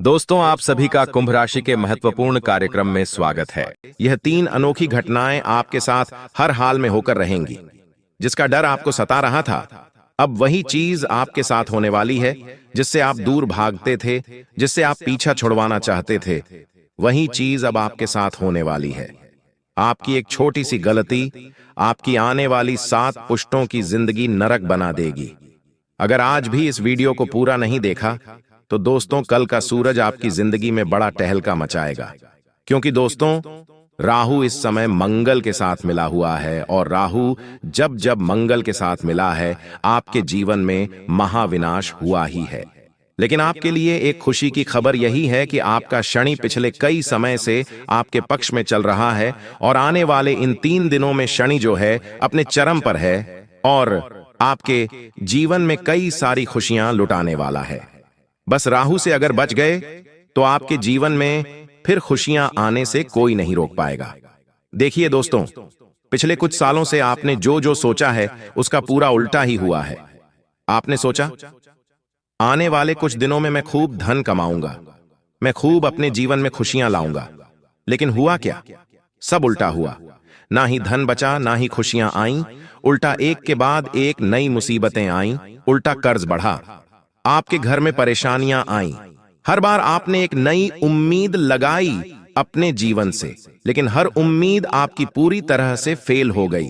दोस्तों, आप सभी का कुंभ राशि के महत्वपूर्ण कार्यक्रम में स्वागत है। यह 3 अनोखी घटनाएं आपके साथ हर हाल में होकर रहेंगी। जिसका डर आपको सता रहा था, अब वही चीज आपके साथ होने वाली है। जिससे आप दूर भागते थे, जिससे आप पीछा छुड़वाना चाहते थे, वही चीज अब आपके साथ होने वाली है। आपकी एक छोटी सी गलती आपकी आने वाली 7 पुश्तों की जिंदगी नरक बना देगी। अगर आज भी इस वीडियो को पूरा नहीं देखा तो दोस्तों, कल का सूरज आपकी जिंदगी में बड़ा टहलका मचाएगा। क्योंकि दोस्तों, राहु इस समय मंगल के साथ मिला हुआ है, और राहु जब जब मंगल के साथ मिला है, आपके जीवन में महाविनाश हुआ ही है। लेकिन आपके लिए एक खुशी की खबर यही है कि आपका शनि पिछले कई समय से आपके पक्ष में चल रहा है, और आने वाले इन 3 दिनों में शनि जो है अपने चरम पर है, और आपके जीवन में कई सारी खुशियां लुटाने वाला है। बस राहु से अगर बच गए तो आपके जीवन में फिर खुशियां आने से कोई नहीं रोक पाएगा। देखिए दोस्तों, पिछले कुछ सालों से आपने जो जो सोचा है उसका पूरा उल्टा ही हुआ है। आपने सोचा, आने वाले कुछ दिनों में मैं खूब धन कमाऊंगा, मैं खूब अपने जीवन में खुशियां लाऊंगा। लेकिन हुआ क्या? सब उल्टा हुआ। ना ही धन बचा, ना ही खुशियां आईं। उल्टा एक के बाद एक नई मुसीबतें आईं। उल्टा कर्ज बढ़ा, आपके घर में परेशानियां आईं। हर बार आपने एक नई उम्मीद लगाई अपने जीवन से, लेकिन हर उम्मीद आपकी पूरी तरह से फेल हो गई।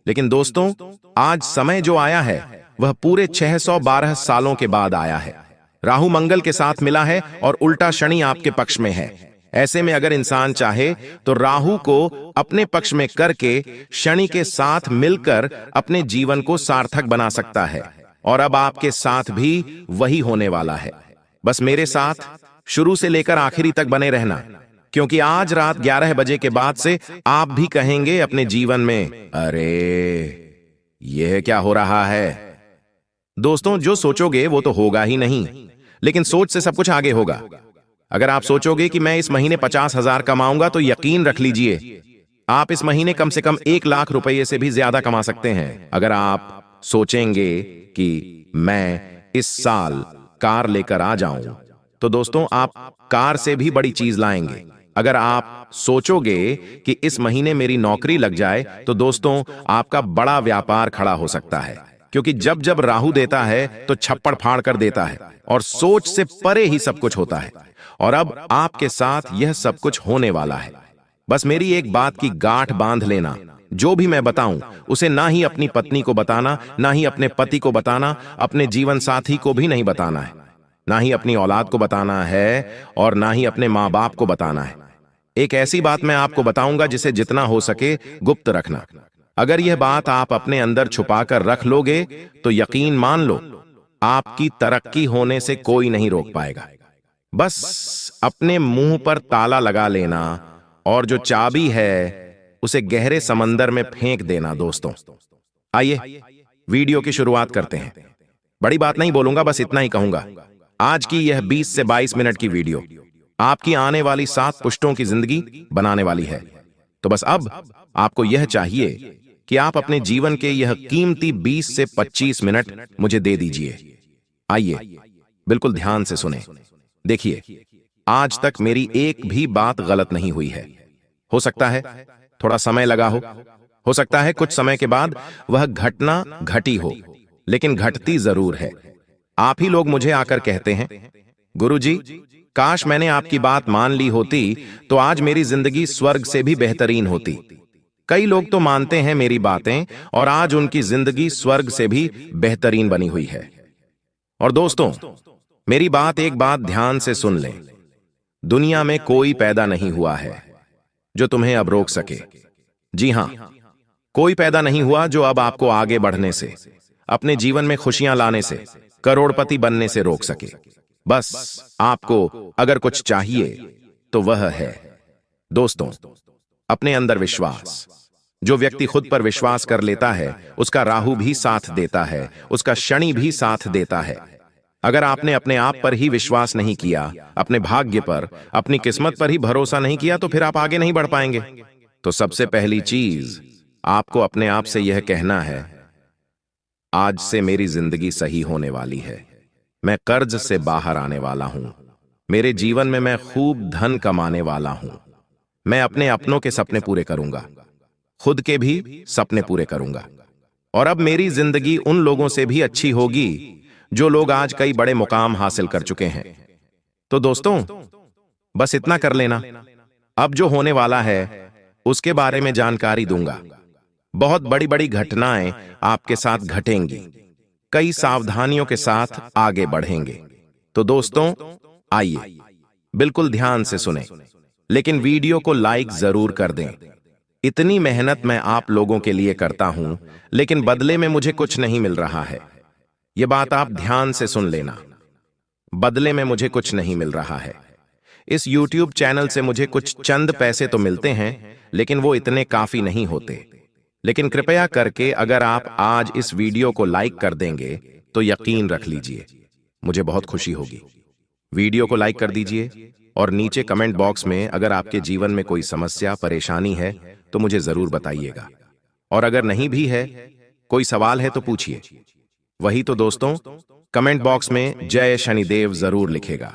लेकिन दोस्तों, आज समय जो आया है वह पूरे 612 सालों के बाद आया है। राहु मंगल के साथ मिला है और उल्टा शनि आपके पक्ष में है। ऐसे में अगर इंसान चाहे तो राहु को अपने पक्ष में करके शनि के साथ मिलकर अपने जीवन को सार्थक बना सकता है। और अब आपके साथ भी वही होने वाला है। बस मेरे साथ शुरू से लेकर आखिरी तक बने रहना, क्योंकि आज रात 11 बजे के बाद से आप भी कहेंगे अपने जीवन में, अरे यह क्या हो रहा है। दोस्तों, जो सोचोगे वो तो होगा ही नहीं, लेकिन सोच से सब कुछ आगे होगा। अगर आप सोचोगे कि मैं इस महीने 50,000 कमाऊंगा, तो यकीन रख लीजिए आप इस महीने कम से कम 1 लाख रुपए से भी ज्यादा कमा सकते हैं। अगर आप सोचेंगे कि मैं इस साल कार लेकर आ जाऊं, तो दोस्तों आप कार से भी बड़ी चीज लाएंगे। अगर आप सोचोगे कि इस महीने मेरी नौकरी लग जाए, तो दोस्तों आपका बड़ा व्यापार खड़ा हो सकता है। क्योंकि जब जब राहु देता है तो छप्पड़ फाड़ कर देता है, और सोच से परे ही सब कुछ होता है। और अब आपके साथ यह सब कुछ होने वाला है। बस मेरी एक बात की गांठ बांध लेना, जो भी मैं बताऊं उसे ना ही अपनी पत्नी को बताना, ना ही अपने पति को बताना, अपने जीवन साथी को भी नहीं बताना है, ना ही अपनी औलाद को बताना है, और ना ही अपने माँ बाप को बताना है। एक ऐसी बात मैं आपको बताऊंगा जिसे जितना हो सके गुप्त रखना। अगर यह बात आप अपने अंदर छुपाकर रख लोगे तो यकीन मान लो, आपकी तरक्की होने से कोई नहीं रोक पाएगा। बस अपने मुंह पर ताला लगा लेना, और जो चाबी है उसे गहरे समंदर में फेंक देना। दोस्तों, आइए वीडियो की शुरुआत करते हैं। बड़ी बात नहीं बोलूंगा, बस इतना ही कहूंगा। आज की यह 20 से 22 मिनट की वीडियो आपकी आने वाली 7 पुश्तों की जिंदगी बनाने वाली है। तो बस अब आपको यह चाहिए कि आप अपने जीवन के यह कीमती 20 से 25 मिनट मुझे दे दीजिए। आइए बिल्कुल ध्यान से सुने। देखिए, आज तक मेरी एक भी बात गलत नहीं हुई है। हो सकता है थोड़ा समय लगा हो सकता है कुछ समय के बाद वह घटना घटी हो, लेकिन घटती जरूर है। आप ही लोग मुझे आकर कहते हैं, गुरुजी, काश मैंने आपकी बात मान ली होती तो आज मेरी जिंदगी स्वर्ग से भी बेहतरीन होती। कई लोग तो मानते हैं मेरी बातें, और आज उनकी जिंदगी स्वर्ग से भी बेहतरीन बनी हुई है। और दोस्तों, मेरी बात एक बात ध्यान से सुन लें। दुनिया में कोई पैदा नहीं हुआ है जो तुम्हें अब रोक सके। जी हां, कोई पैदा नहीं हुआ जो अब आपको आगे बढ़ने से, अपने जीवन में खुशियां लाने से, करोड़पति बनने से रोक सके। बस आपको अगर कुछ चाहिए तो वह है, दोस्तों, अपने अंदर विश्वास। जो व्यक्ति खुद पर विश्वास कर लेता है उसका राहु भी साथ देता है, उसका शनि भी साथ देता है। अगर आपने अपने आप पर ही विश्वास नहीं किया, अपने भाग्य पर, अपनी किस्मत पर ही भरोसा नहीं किया, तो फिर आप आगे नहीं बढ़ पाएंगे। तो सबसे पहली चीज आपको अपने आप से यह कहना है, आज से मेरी जिंदगी सही होने वाली है। मैं कर्ज से बाहर आने वाला हूं, मेरे जीवन में मैं खूब धन कमाने वाला हूं। मैं अपने अपनों के सपने पूरे करूंगा, खुद के भी सपने पूरे करूंगा। और अब मेरी जिंदगी उन लोगों से भी अच्छी होगी जो लोग आज कई बड़े मुकाम हासिल कर चुके हैं। तो दोस्तों, बस इतना कर लेना। अब जो होने वाला है उसके बारे में जानकारी दूंगा। बहुत बड़ी बड़ी घटनाएं आपके साथ घटेंगी। कई सावधानियों के साथ आगे बढ़ेंगे। तो दोस्तों, आइए बिल्कुल ध्यान से सुने, लेकिन वीडियो को लाइक जरूर कर दें। इतनी मेहनत मैं आप लोगों के लिए करता हूं, लेकिन बदले में मुझे कुछ नहीं मिल रहा है। यह बात आप ध्यान से सुन लेना। बदले में मुझे कुछ नहीं मिल रहा है। इस YouTube चैनल से मुझे कुछ चंद पैसे तो मिलते हैं, लेकिन वो इतने काफी नहीं होते। लेकिन कृपया करके अगर आप आज इस वीडियो को लाइक कर देंगे तो यकीन रख लीजिए मुझे बहुत खुशी होगी। वीडियो को लाइक कर दीजिए और नीचे कमेंट बॉक्स में अगर आपके जीवन में कोई समस्या परेशानी है तो मुझे जरूर बताइएगा। और अगर नहीं भी है, कोई सवाल है तो पूछिए। वही तो दोस्तों, कमेंट बॉक्स में जय शनिदेव जरूर लिखेगा।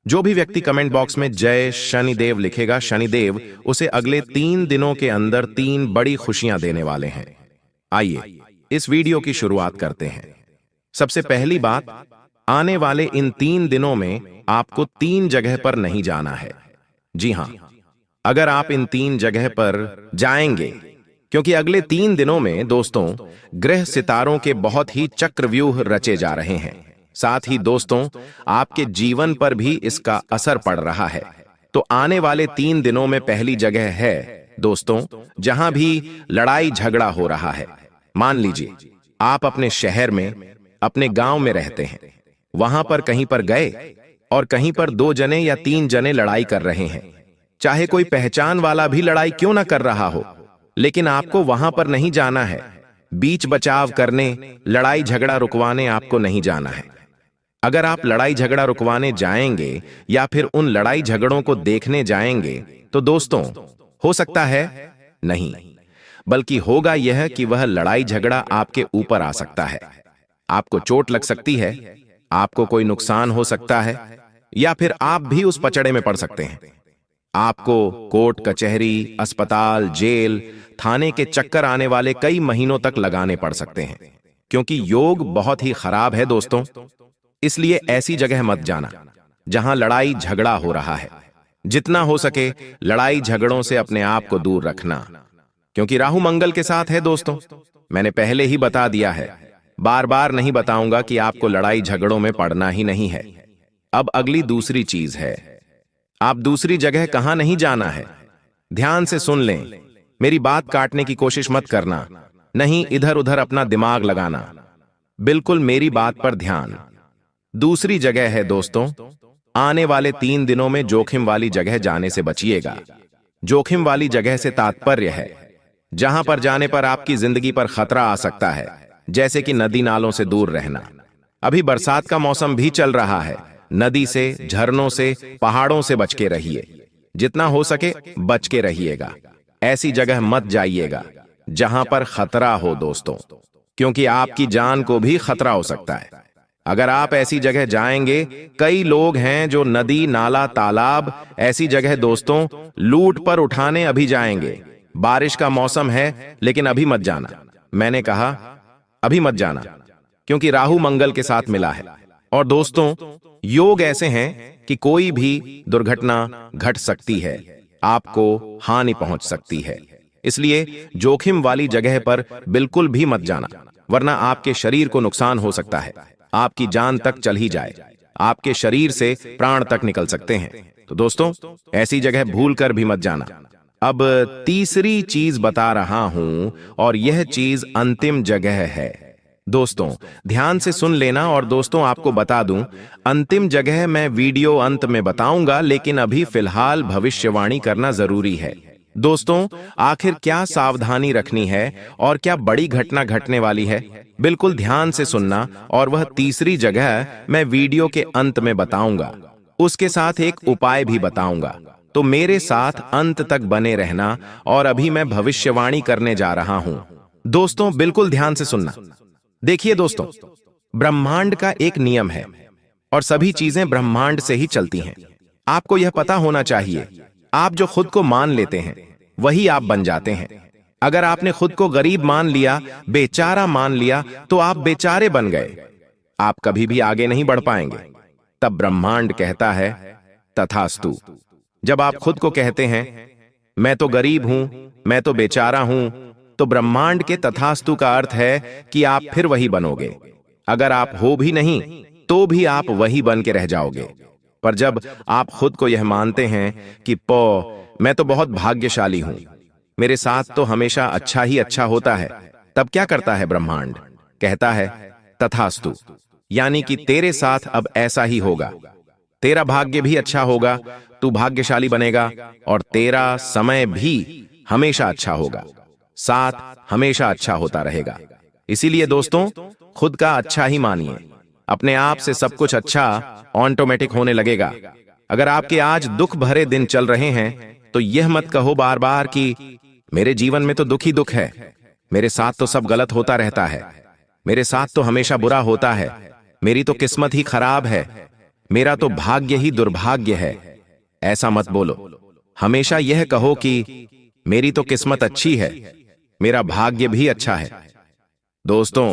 जो भी व्यक्ति कमेंट बॉक्स में जय शनिदेव लिखेगा, शनिदेव उसे अगले 3 दिनों के अंदर 3 बड़ी खुशियां देने वाले हैं। आइए इस वीडियो की शुरुआत करते हैं। सबसे पहली बात, आने वाले इन 3 दिनों में आपको 3 जगह पर नहीं जाना है। जी हां, अगर आप इन 3 जगह पर जाएंगे, क्योंकि अगले 3 दिनों में दोस्तों ग्रह सितारों के बहुत ही चक्रव्यूह रचे जा रहे हैं। साथ ही दोस्तों आपके जीवन पर भी इसका असर पड़ रहा है। तो आने वाले 3 दिनों में पहली जगह है दोस्तों जहां भी लड़ाई झगड़ा हो रहा है। मान लीजिए आप अपने शहर में, अपने गांव में रहते हैं, वहां पर कहीं पर गए और कहीं पर 2 जने या 3 जने लड़ाई कर रहे हैं। चाहे कोई पहचान वाला भी लड़ाई क्यों ना कर रहा हो, लेकिन आपको वहां पर नहीं जाना है। बीच बचाव करने, लड़ाई झगड़ा रुकवाने आपको नहीं जाना है। अगर आप लड़ाई झगड़ा रुकवाने जाएंगे या फिर उन लड़ाई झगड़ों को देखने जाएंगे तो दोस्तों हो सकता है नहीं, बल्कि होगा यह कि वह लड़ाई झगड़ा आपके ऊपर आ सकता है। आपको चोट लग सकती है, आपको कोई नुकसान हो सकता है, या फिर आप भी उस पचड़े में पड़ सकते हैं। आपको कोर्ट कचहरी, अस्पताल, जेल, थाने के चक्कर आने वाले कई महीनों तक लगाने पड़ सकते हैं, क्योंकि योग बहुत ही खराब है दोस्तों। इसलिए ऐसी जगह मत जाना जहां लड़ाई झगड़ा हो रहा है। जितना हो सके लड़ाई झगड़ों से अपने आप को दूर रखना, क्योंकि राहु मंगल के साथ है दोस्तों। मैंने पहले ही बता दिया है, बार बार नहीं बताऊंगा कि आपको लड़ाई झगड़ों में पड़ना ही नहीं है। अब अगली दूसरी चीज है, आप दूसरी जगह कहां नहीं जाना है। ध्यान से सुन लें, मेरी बात काटने की कोशिश मत करना, नहीं इधर उधर अपना दिमाग लगाना। बिल्कुल मेरी बात पर ध्यान। दूसरी जगह है दोस्तों, आने वाले 3 दिनों में जोखिम वाली जगह जाने से बचिएगा। जोखिम वाली जगह से तात्पर्य है जहां पर जाने पर आपकी जिंदगी पर खतरा आ सकता है, जैसे कि नदी नालों से दूर रहना। अभी बरसात का मौसम भी चल रहा है। नदी से, झरनों से, पहाड़ों से बच के रहिए। जितना हो सके बच के रहिएगा। ऐसी जगह मत जाइएगा जहां पर खतरा हो दोस्तों, क्योंकि आपकी जान को भी खतरा हो सकता है। अगर आप ऐसी जगह जाएंगे, कई लोग हैं जो नदी, नाला, तालाब, ऐसी जगह दोस्तों लूट पर उठाने अभी जाएंगे। बारिश का मौसम है, लेकिन अभी मत जाना। मैंने कहा अभी मत जाना, क्योंकि राहु मंगल के साथ मिला है। और दोस्तों योग ऐसे हैं कि कोई भी दुर्घटना घट सकती है, आपको हानि पहुंच सकती है। इसलिए जोखिम वाली जगह पर बिल्कुल भी मत जाना, वरना आपके शरीर को नुकसान हो सकता है। आपकी जान तक चल ही जाए, आपके शरीर से प्राण तक निकल सकते हैं। तो दोस्तों ऐसी जगह भूल कर भी मत जाना। अब तीसरी चीज बता रहा हूं, और यह चीज अंतिम जगह है। दोस्तों ध्यान से सुन लेना। और दोस्तों आपको बता दूं, अंतिम जगह मैं वीडियो अंत में बताऊंगा, लेकिन अभी फिलहाल भविष्यवाणी करना जरूरी है। दोस्तों आखिर क्या सावधानी रखनी है और क्या बड़ी घटना घटने वाली है, बिल्कुल ध्यान से सुनना। और वह तीसरी जगह मैं वीडियो के अंत में बताऊंगा, उसके साथ एक उपाय भी बताऊंगा। तो मेरे साथ अंत तक बने रहना। और अभी मैं भविष्यवाणी करने जा रहा हूं दोस्तों, बिल्कुल ध्यान से सुनना। देखिए दोस्तों, ब्रह्मांड का एक नियम है, और सभी चीजें ब्रह्मांड से ही चलती हैं। आपको यह पता होना चाहिए, आप जो खुद को मान लेते हैं वही आप बन जाते हैं। अगर आपने खुद को गरीब मान लिया, बेचारा मान लिया, तो आप बेचारे बन गए। आप कभी भी आगे नहीं बढ़ पाएंगे। तब ब्रह्मांड कहता है तथास्तु। जब आप खुद को कहते हैं मैं तो गरीब हूं, मैं तो बेचारा हूं, तो ब्रह्मांड के तथास्तु का अर्थ है कि आप फिर वही बनोगे। अगर आप हो भी नहीं तो भी आप वही बन के रह जाओगे। पर जब आप खुद को यह मानते हैं कि मैं तो बहुत भाग्यशाली हूं, मेरे साथ तो हमेशा अच्छा ही अच्छा होता है, तब क्या करता है ब्रह्मांड? कहता है तथास्तु, यानी कि तेरे साथ अब ऐसा ही होगा। तेरा भाग्य भी अच्छा होगा, तू भाग्यशाली बनेगा, और तेरा समय भी हमेशा अच्छा होगा, साथ हमेशा अच्छा होता रहेगा। इसीलिए दोस्तों, खुद का अच्छा ही मानिए। अपने आप से सब कुछ अच्छा ऑटोमेटिक होने लगेगा। अगर आपके आज दुख भरे दिन चल रहे हैं तो यह मत कहो बार बार कि मेरे जीवन में तो दुख ही दुख है, मेरे साथ तो सब गलत होता रहता है, मेरे साथ तो हमेशा बुरा होता है, मेरी तो किस्मत ही खराब है, मेरा तो भाग्य ही दुर्भाग्य है। ऐसा मत बोलो। हमेशा यह कहो कि मेरी तो किस्मत अच्छी है, मेरा भाग्य भी अच्छा है। दोस्तों,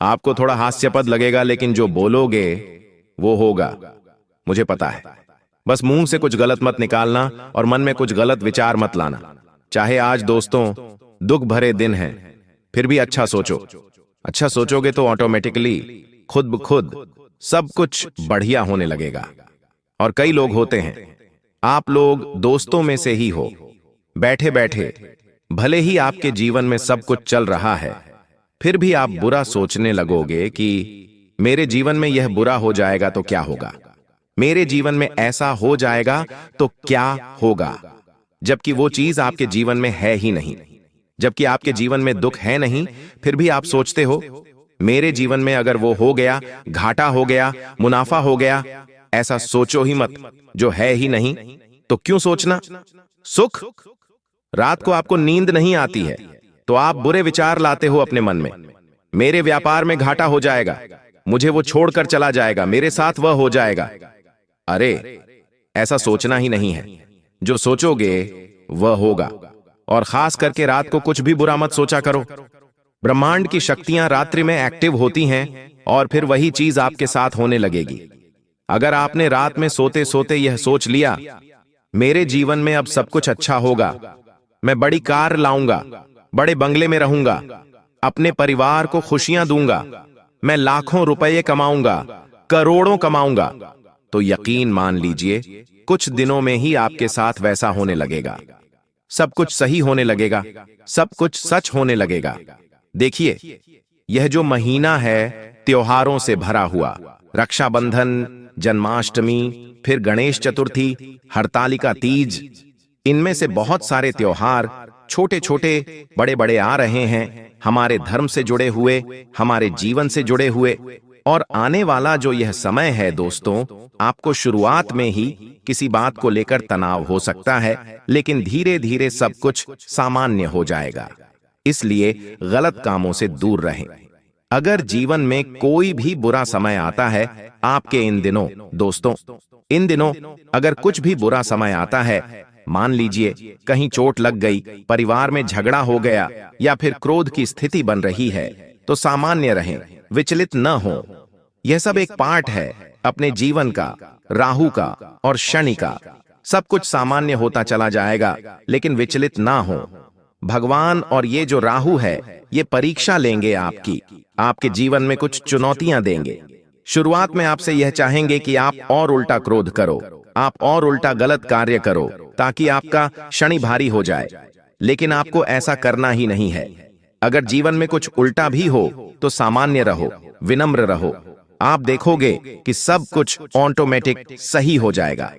आपको थोड़ा हास्यास्पद लगेगा, लेकिन जो बोलोगे वो होगा, मुझे पता है। बस मुंह से कुछ गलत मत निकालना और मन में कुछ गलत विचार मत लाना। चाहे आज दोस्तों दुख भरे दिन हैं, फिर भी अच्छा सोचो। अच्छा सोचोगे तो ऑटोमेटिकली खुद ब खुद सब कुछ बढ़िया होने लगेगा। और कई लोग होते हैं, आप लोग दोस्तों में से ही हो, बैठे बैठे भले ही आपके जीवन में सब कुछ चल रहा है, फिर भी आप बुरा सोचने लगोगे कि मेरे जीवन में यह बुरा हो जाएगा तो क्या होगा, मेरे जीवन में ऐसा हो जाएगा तो क्या होगा, जबकि वो चीज आपके जीवन में है ही नहीं। जबकि आपके जीवन में दुख है नहीं, फिर भी आप सोचते हो मेरे जीवन में अगर वो हो गया, घाटा हो गया, मुनाफा हो गया। ऐसा सोचो ही मत, जो है ही नहीं तो क्यों सोचना। सुख, रात को आपको नींद नहीं आती है तो आप बुरे विचार लाते हो अपने मन में, मेरे व्यापार में घाटा हो जाएगा, मुझे वो छोड़कर चला जाएगा, मेरे साथ वह हो जाएगा। अरे ऐसा सोचना ही नहीं है, जो सोचोगे वह होगा। और खास करके रात को कुछ भी बुरा मत सोचा करो। ब्रह्मांड की शक्तियां रात्रि में एक्टिव होती हैं और फिर वही चीज आपके साथ होने लगेगी। अगर आपने रात में सोते सोते यह सोच लिया मेरे जीवन में अब सब कुछ अच्छा होगा, मैं बड़ी कार लाऊंगा, बड़े बंगले में रहूंगा, अपने परिवार को खुशियां दूंगा, मैं लाखों रुपए कमाऊंगा, करोड़ों कमाऊंगा, तो यकीन मान लीजिए कुछ दिनों में ही आपके साथ वैसा होने लगेगा। सब कुछ सही होने लगेगा, सब कुछ सच होने लगेगा। देखिए, यह जो महीना है त्योहारों से भरा हुआ, रक्षाबंधन, जन्माष्टमी, फिर गणेश चतुर्थी, हरतालिका तीज, इनमें से बहुत सारे त्योहार छोटे छोटे बड़े बड़े आ रहे हैं, हमारे धर्म से जुड़े हुए, हमारे जीवन से जुड़े हुए। और आने वाला जो यह समय है दोस्तों, आपको शुरुआत में ही किसी बात को लेकर तनाव हो सकता है, लेकिन धीरे धीरे सब कुछ सामान्य हो जाएगा। इसलिए गलत कामों से दूर रहें। अगर जीवन में कोई भी बुरा समय आता है आपके इन दिनों, दोस्तों, इन दिनों अगर कुछ भी बुरा समय आता है, मान लीजिए कहीं चोट लग गई, परिवार में झगड़ा हो गया, या फिर क्रोध की स्थिति बन रही है, तो सामान्य रहें, विचलित न हो। यह सब एक पार्ट है अपने जीवन का, राहु का और शनि का। सब कुछ सामान्य होता चला जाएगा, लेकिन विचलित ना हो। भगवान और ये जो राहु है, ये परीक्षा लेंगे आपकी, आपके जीवन में कुछ चुनौतियां देंगे। शुरुआत में आपसे यह चाहेंगे कि आप और उल्टा क्रोध करो, आप और उल्टा गलत कार्य करो, ताकि आपका शनि भारी हो जाए। लेकिन आपको ऐसा करना ही नहीं है। अगर जीवन में कुछ उल्टा भी हो तो सामान्य रहो, विनम्र रहो, आप देखोगे कि सब कुछ ऑटोमेटिक सही हो जाएगा।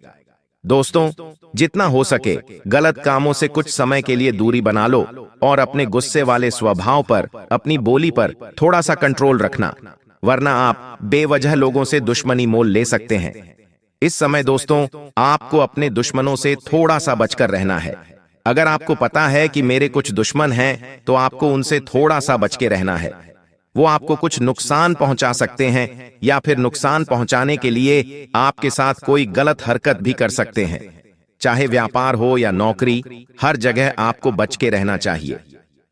दोस्तों, जितना हो सके गलत कामों से कुछ समय के लिए दूरी बना लो और अपने गुस्से वाले स्वभाव पर, अपनी बोली पर थोड़ा सा कंट्रोल रखना, वरना आप बेवजह लोगों से दुश्मनी मोल ले सकते हैं। इस समय दोस्तों, आपको अपने दुश्मनों से थोड़ा सा बचकर रहना है। अगर आपको पता है कि मेरे कुछ दुश्मन हैं, तो आपको उनसे थोड़ा सा बच के रहना है। वो आपको कुछ नुकसान पहुंचा सकते हैं या फिर नुकसान पहुंचाने के लिए आपके साथ कोई गलत हरकत भी कर सकते हैं। चाहे व्यापार हो या नौकरी, हर जगह आपको बच के रहना चाहिए।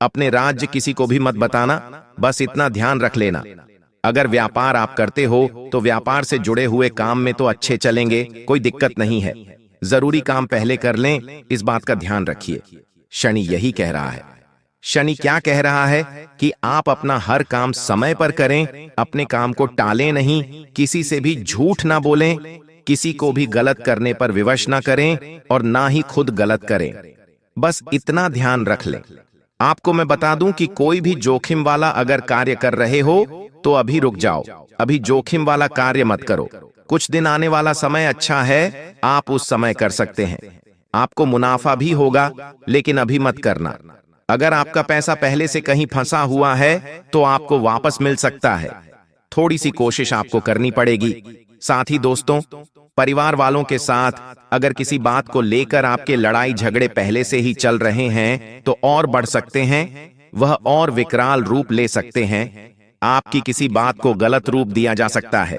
अपने राज्य किसी को भी मत बताना, बस इतना ध्यान रख लेना। अगर व्यापार आप करते हो तो व्यापार से जुड़े हुए काम में तो अच्छे चलेंगे, कोई दिक्कत नहीं है। जरूरी काम पहले कर लें, इस बात का ध्यान रखिए। शनि यही कह रहा है। शनि क्या कह रहा है कि आप अपना हर काम समय पर करें, अपने काम को टालें नहीं, किसी से भी झूठ ना बोलें, किसी को भी गलत करने पर विवश ना करें और ना ही खुद गलत करें। बस इतना ध्यान रख लें। आपको मैं बता दूं कि कोई भी जोखिम वाला अगर कार्य कर रहे हो तो अभी रुक जाओ, अभी जोखिम वाला कार्य मत करो। कुछ दिन आने वाला समय अच्छा है, आप उस समय कर सकते हैं। आपको मुनाफा भी होगा, लेकिन अभी मत करना। अगर आपका पैसा पहले से कहीं फंसा हुआ है तो आपको वापस मिल सकता है। थोड़ी सी कोशिश आपको करनी पड़ेगी। साथ ही दोस्तों, परिवार वालों के साथ अगर किसी बात को लेकर आपके लड़ाई झगड़े पहले से ही चल रहे हैं तो और बढ़ सकते हैं, वह और विकराल रूप ले सकते हैं। आपकी किसी बात को गलत रूप दिया जा सकता है।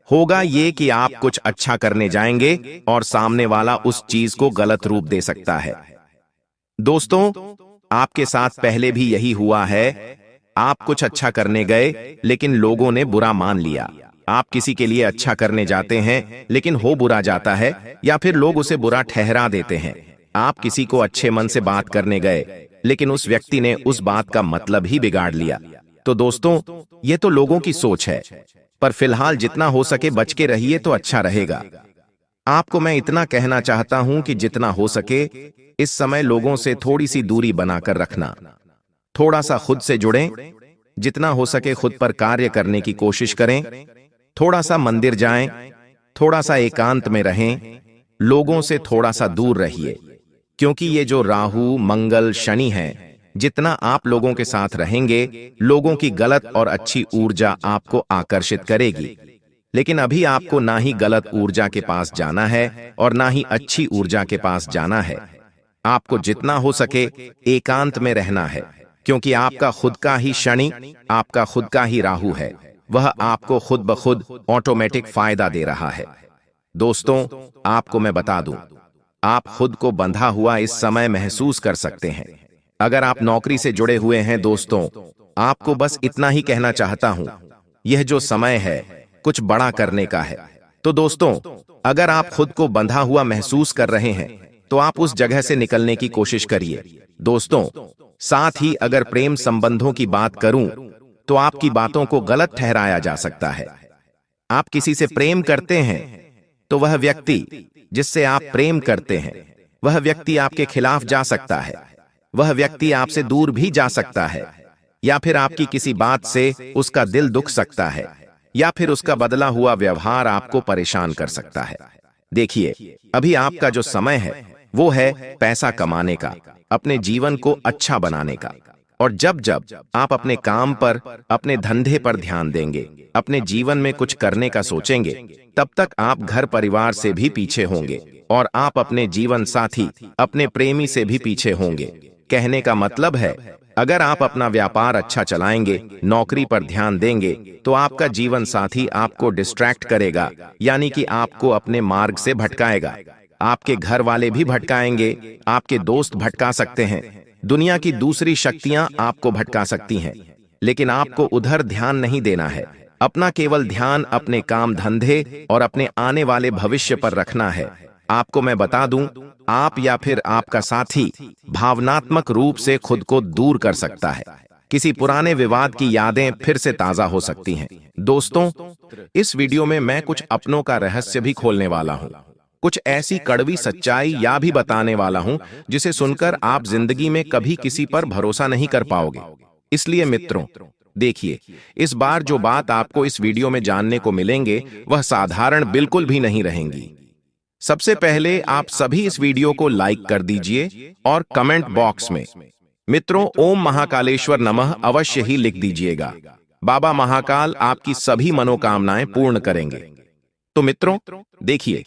होगा ये कि आप कुछ अच्छा करने जाएंगे और सामने वाला उस चीज को गलत रूप दे सकता है। दोस्तों, आपके साथ पहले भी यही हुआ है। आप कुछ अच्छा करने गए लेकिन लोगों ने बुरा मान लिया। आप किसी के लिए अच्छा करने जाते हैं लेकिन हो बुरा जाता है या फिर लोग उसे बुरा ठहरा देते हैं। आप किसी को अच्छे मन से बात करने गए लेकिन उस व्यक्ति ने उस बात का मतलब ही बिगाड़ लिया। तो दोस्तों, ये तो लोगों की सोच है, पर फिलहाल जितना हो सके बच के रहिए तो अच्छा रहेगा। आपको मैं इतना कहना चाहता हूं कि जितना हो सके इस समय लोगों से थोड़ी सी दूरी बनाकर रखना। थोड़ा सा खुद से जुड़ें, जितना हो सके खुद पर कार्य करने की कोशिश करें। थोड़ा सा मंदिर जाएं, थोड़ा सा एकांत में रहें, लोगों से थोड़ा सा दूर रहिए, क्योंकि ये जो राहु, मंगल, शनि हैं, जितना आप लोगों के साथ रहेंगे, लोगों की गलत और अच्छी ऊर्जा आपको आकर्षित करेगी। लेकिन अभी आपको ना ही गलत ऊर्जा के पास जाना है और ना ही अच्छी ऊर्जा के पास जाना है। आपको जितना हो सके एकांत में रहना है, क्योंकि आपका खुद का ही शनि, आपका खुद का ही राहु है। वह आपको खुद ब खुद ऑटोमेटिक फायदा दे रहा है। दोस्तों, आपको मैं बता दूं, आप खुद को बंधा हुआ इस समय महसूस कर सकते हैं। अगर आप नौकरी से जुड़े हुए हैं दोस्तों, आपको बस इतना ही कहना चाहता हूं, यह जो समय है कुछ बड़ा करने का है। तो दोस्तों, अगर आप खुद को बंधा हुआ महसूस कर रहे हैं तो आप उस जगह से निकलने की कोशिश करिए। दोस्तों, साथ ही अगर प्रेम संबंधों की बात करूं तो आपकी बातों को गलत ठहराया जा सकता है। आप किसी से प्रेम करते हैं तो वह व्यक्ति जिससे आप प्रेम करते हैं, वह व्यक्ति आपके खिलाफ जा सकता है। वह व्यक्ति आपसे दूर भी जा सकता है, या फिर आपकी किसी बात से उसका दिल दुख सकता है, या फिर उसका बदला हुआ व्यवहार आपको परेशान कर सकता है। देखिए, अभी आपका जो समय है वो है पैसा कमाने का, अपने जीवन को अच्छा बनाने का। और जब जब आप अपने काम पर, अपने धंधे पर ध्यान देंगे, अपने जीवन में कुछ करने का सोचेंगे, तब तक आप घर परिवार से भी पीछे होंगे और आप अपने जीवन साथी, अपने प्रेमी से भी पीछे होंगे। कहने का मतलब है, अगर आप अपना व्यापार अच्छा चलाएंगे, नौकरी पर ध्यान देंगे, तो आपका जीवन साथी आपको डिस्ट्रैक्ट करेगा, यानी कि आपको अपने मार्ग से भटकाएगा। आपके घर वाले भी भटकाएंगे, आपके दोस्त भटका सकते हैं, दुनिया की दूसरी शक्तियां आपको भटका सकती हैं, लेकिन आपको उधर ध्यान नहीं देना है। अपना केवल ध्यान अपने काम धंधे और अपने आने वाले भविष्य पर रखना है। आपको मैं बता दूं, आप या फिर आपका साथी भावनात्मक रूप से खुद को दूर कर सकता है। किसी पुराने विवाद की यादें फिर से ताजा हो सकती हैं। दोस्तों, इस वीडियो में मैं कुछ अपनों का रहस्य भी खोलने वाला हूं, कुछ ऐसी कड़वी सच्चाई या भी बताने वाला हूं जिसे सुनकर आप जिंदगी में कभी किसी पर भरोसा नहीं कर पाओगे। इसलिए मित्रों, देखिए, इस बार जो बात आपको इस वीडियो में जानने को मिलेंगे वह साधारण बिल्कुल भी नहीं रहेंगी। सबसे पहले आप सभी इस वीडियो को लाइक कर दीजिए और कमेंट बॉक्स में मित्रों ओम महाकालेश्वर नमः अवश्य ही लिख दीजिएगा। बाबा महाकाल आपकी सभी मनोकामनाएं पूर्ण करेंगे। तो मित्रों, देखिए,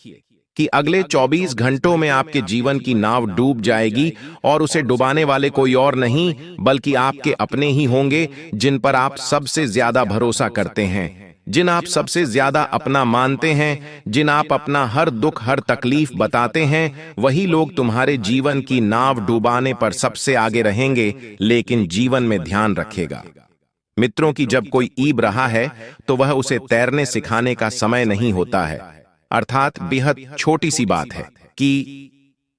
कि अगले 24 घंटों में आपके जीवन की नाव डूब जाएगी और उसे डुबाने वाले कोई और नहीं बल्कि आपके अपने ही होंगे, जिन पर आप सबसे ज्यादा भरोसा करते हैं, जिन आप सबसे ज्यादा अपना मानते हैं, जिन आप अपना हर दुख हर तकलीफ बताते हैं। वही लोग तुम्हारे जीवन की नाव डुबाने पर सबसे आगे रहेंगे, लेकिन जीवन में ध्यान रखेगा मित्रों की जब कोई ईब रहा है तो वह उसे तैरने सिखाने का समय नहीं होता है। अर्थात बेहद छोटी सी बात है कि